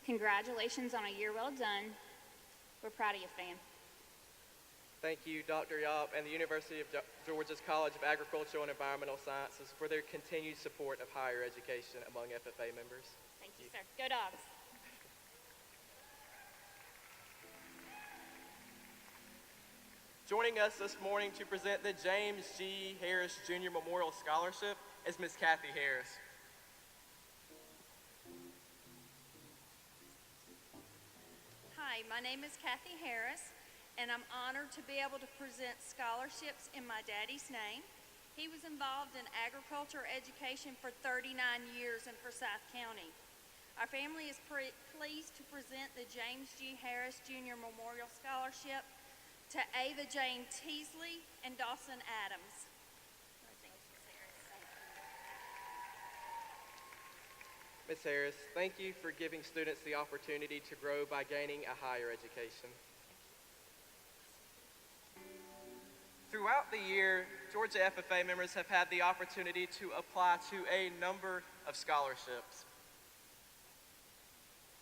W: Congratulations on a year well done. We're proud of you, fam.
P: Thank you, Dr. Yop and the University of Georgia's College of Agricultural and Environmental Sciences for their continued support of higher education among FFA members.
W: Thank you, sir. Go Dogs.
P: Joining us this morning to present the James G. Harris Jr. Memorial Scholarship is Ms. Kathy Harris.
D: Hi, my name is Kathy Harris, and I'm honored to be able to present scholarships in my daddy's name. He was involved in agriculture education for 39 years in Forsyth County. Our family is pleased to present the James G. Harris Jr. Memorial Scholarship to Ava Jane Teasley and Dawson Adams.
P: Ms. Harris, thank you for giving students the opportunity to grow by gaining a higher education. Throughout the year, Georgia FFA members have had the opportunity to apply to a number of scholarships.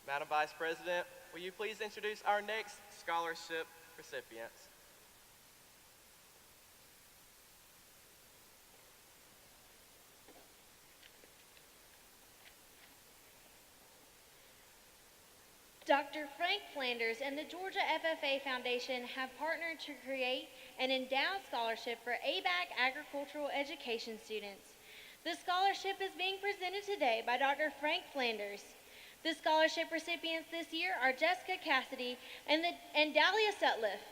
P: Madam Vice President, will you please introduce our next scholarship recipients?
C: Dr. Frank Flanders and the Georgia FFA Foundation have partnered to create an endowed scholarship for ABAC agricultural education students. The scholarship is being presented today by Dr. Frank Flanders. The scholarship recipients this year are Jessica Cassidy and Dahlia Sutliff.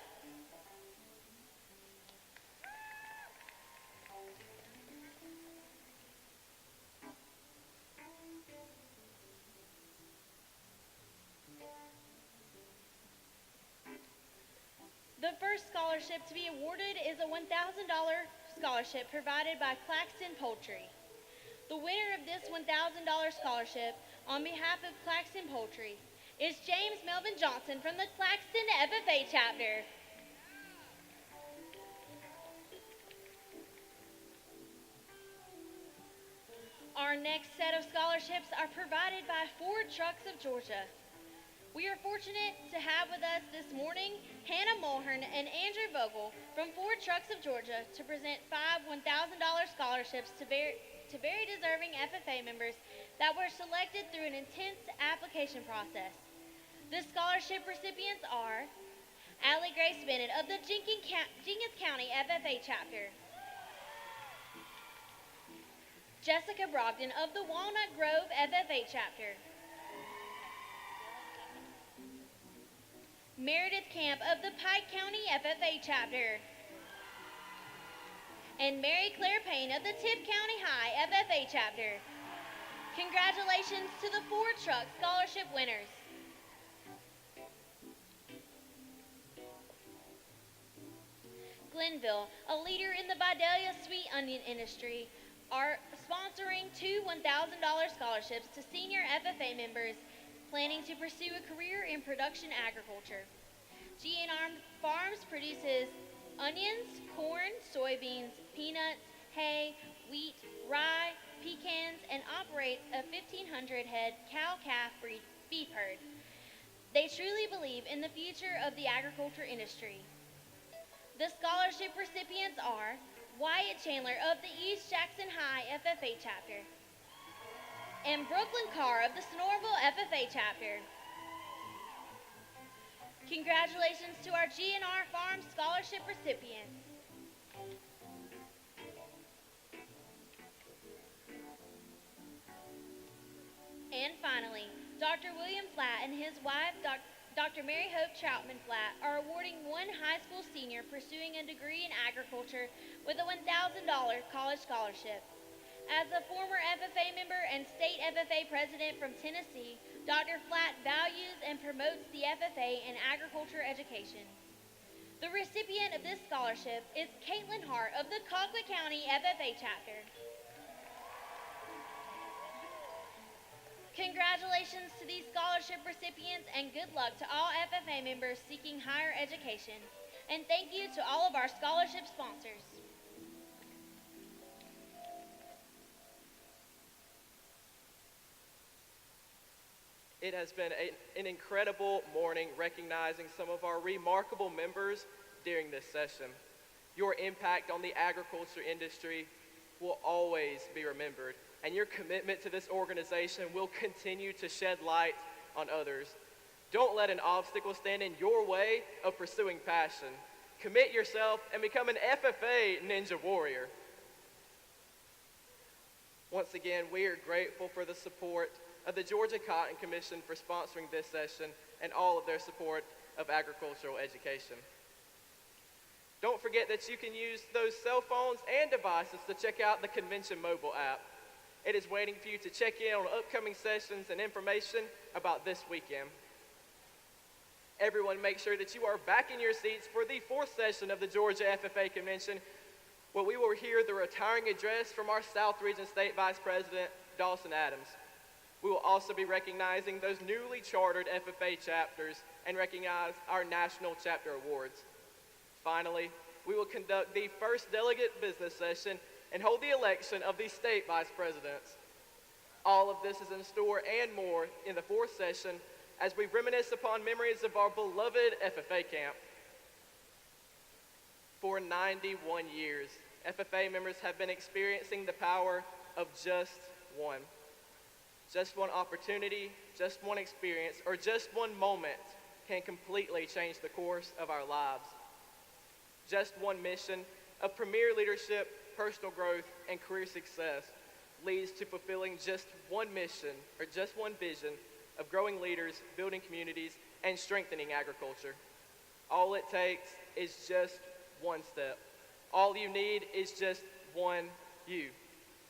C: The first scholarship to be awarded is a $1,000 scholarship provided by Claxton Poultry. The winner of this $1,000 scholarship on behalf of Claxton Poultry is James Melvin Johnson from the Claxton FFA chapter. Our next set of scholarships are provided by Ford Trucks of Georgia. We are fortunate to have with us this morning Hannah Mulhern and Andrew Vogel from Ford Trucks of Georgia to present 5 $1,000 scholarships to very deserving FFA members that were selected through an intense application process. The scholarship recipients are Allie Grace Bennett of the Jenkins County FFA chapter, Jessica Brogdon of the Walnut Grove FFA chapter, Meredith Camp of the Pike County FFA chapter, and Mary Claire Payne of the Tipp County High FFA chapter. Congratulations to the Ford Truck Scholarship winners. Glenville, a leader in the Vidalia sweet onion industry, are sponsoring 2 $1,000 scholarships to senior FFA members planning to pursue a career in production agriculture. GNR Farms produces onions, corn, soybeans, peanuts, hay, wheat, rye, pecans, and operates a 1,500 head cow-calf beef herd. They truly believe in the future of the agriculture industry. The scholarship recipients are Wyatt Chandler of the East Jackson High FFA chapter, and Brooklyn Carr of the Sonoraville FFA chapter. Congratulations to our GNR Farm Scholarship recipients. And finally, Dr. William Flatt and his wife, Dr. Mary Hope Troutman Flatt, are awarding one high school senior pursuing a degree in agriculture with a $1,000 college scholarship. As a former FFA member and state FFA president from Tennessee, Dr. Flatt values and promotes the FFA in agriculture education. The recipient of this scholarship is Caitlin Hart of the Colquitt County FFA chapter. Congratulations to these scholarship recipients and good luck to all FFA members seeking higher education. And thank you to all of our scholarship sponsors.
P: It has been an incredible morning recognizing some of our remarkable members during this session. Your impact on the agriculture industry will always be remembered, and your commitment to this organization will continue to shed light on others. Don't let an obstacle stand in your way of pursuing passion. Commit yourself and become an FFA Ninja Warrior. Once again, we are grateful for the support of the Georgia Cotton Commission for sponsoring this session and all of their support of agricultural education. Don't forget that you can use those cell phones and devices to check out the convention mobile app. It is waiting for you to check in on upcoming sessions and information about this weekend. Everyone, make sure that you are back in your seats for the 4th session of the Georgia FFA Convention, where we will hear the retiring address from our South Region State Vice President, Dawson Adams. We will also be recognizing those newly chartered FFA chapters and recognize our national chapter awards. Finally, we will conduct the first delegate business session and hold the election of the state vice presidents. All of this is in store and more in the 4th session as we reminisce upon memories of our beloved FFA camp. For 91 years, FFA members have been experiencing the power of just one. Just one opportunity, just one experience, or just one moment can completely change the course of our lives. Just one mission of premier leadership, personal growth, and career success leads to fulfilling just one mission or just one vision of growing leaders, building communities, and strengthening agriculture. All it takes is just one step. All you need is just one you.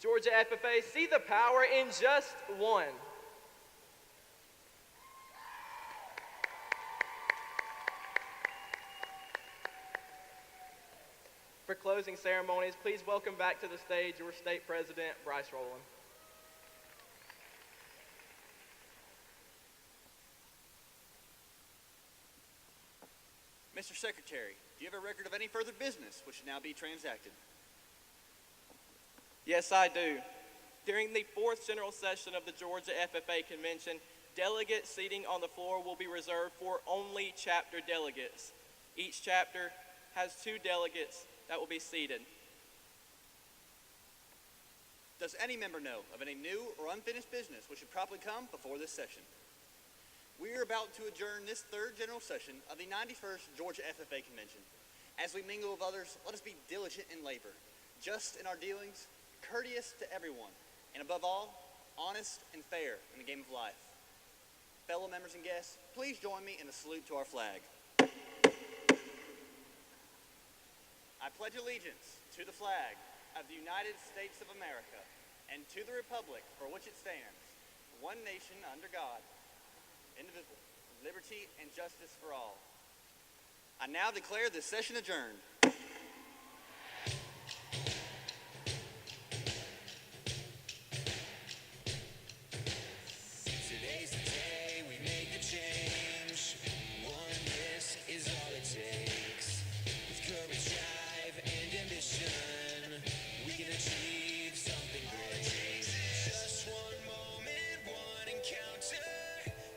P: Georgia FFA, see the power in just one. For closing ceremonies, please welcome back to the stage your state president, Bryce Rowland.
E: Mr. Secretary, do you have a record of any further business which should now be transacted?
P: Yes, I do. During the 4th General Session of the Georgia FFA Convention, delegate seating on the floor will be reserved for only chapter delegates. Each chapter has 2 delegates that will be seated.
E: Does any member know of any new or unfinished business which should properly come before this session? We are about to adjourn this 3rd General Session of the 91st Georgia FFA Convention. As we mingle with others, let us be diligent in labor, just in our dealings, courteous to everyone, and above all, honest and fair in the game of life. Fellow members and guests, please join me in a salute to our flag. I pledge allegiance to the flag of the United States of America and to the republic for which it stands, one nation under God, indivisible, with liberty and justice for all. I now declare this session adjourned.
I: Today's the day we make a change. One risk is all it takes. With courage, drive, and ambition, we can achieve something great. Just one moment, one encounter.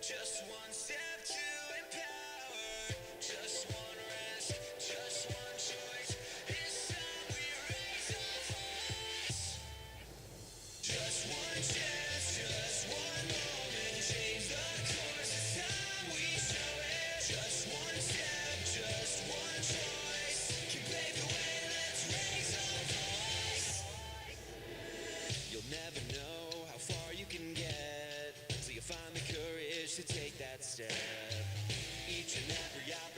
I: Just one step to empower. Just one risk, just one choice. It's time we raise our voice. Just one chance, just one moment. Change the course, it's time we show it. Just one step, just one choice. Can pave the way, let's raise our voice. You'll never know how far you can get till you find the courage to take that step. Each and every opportunity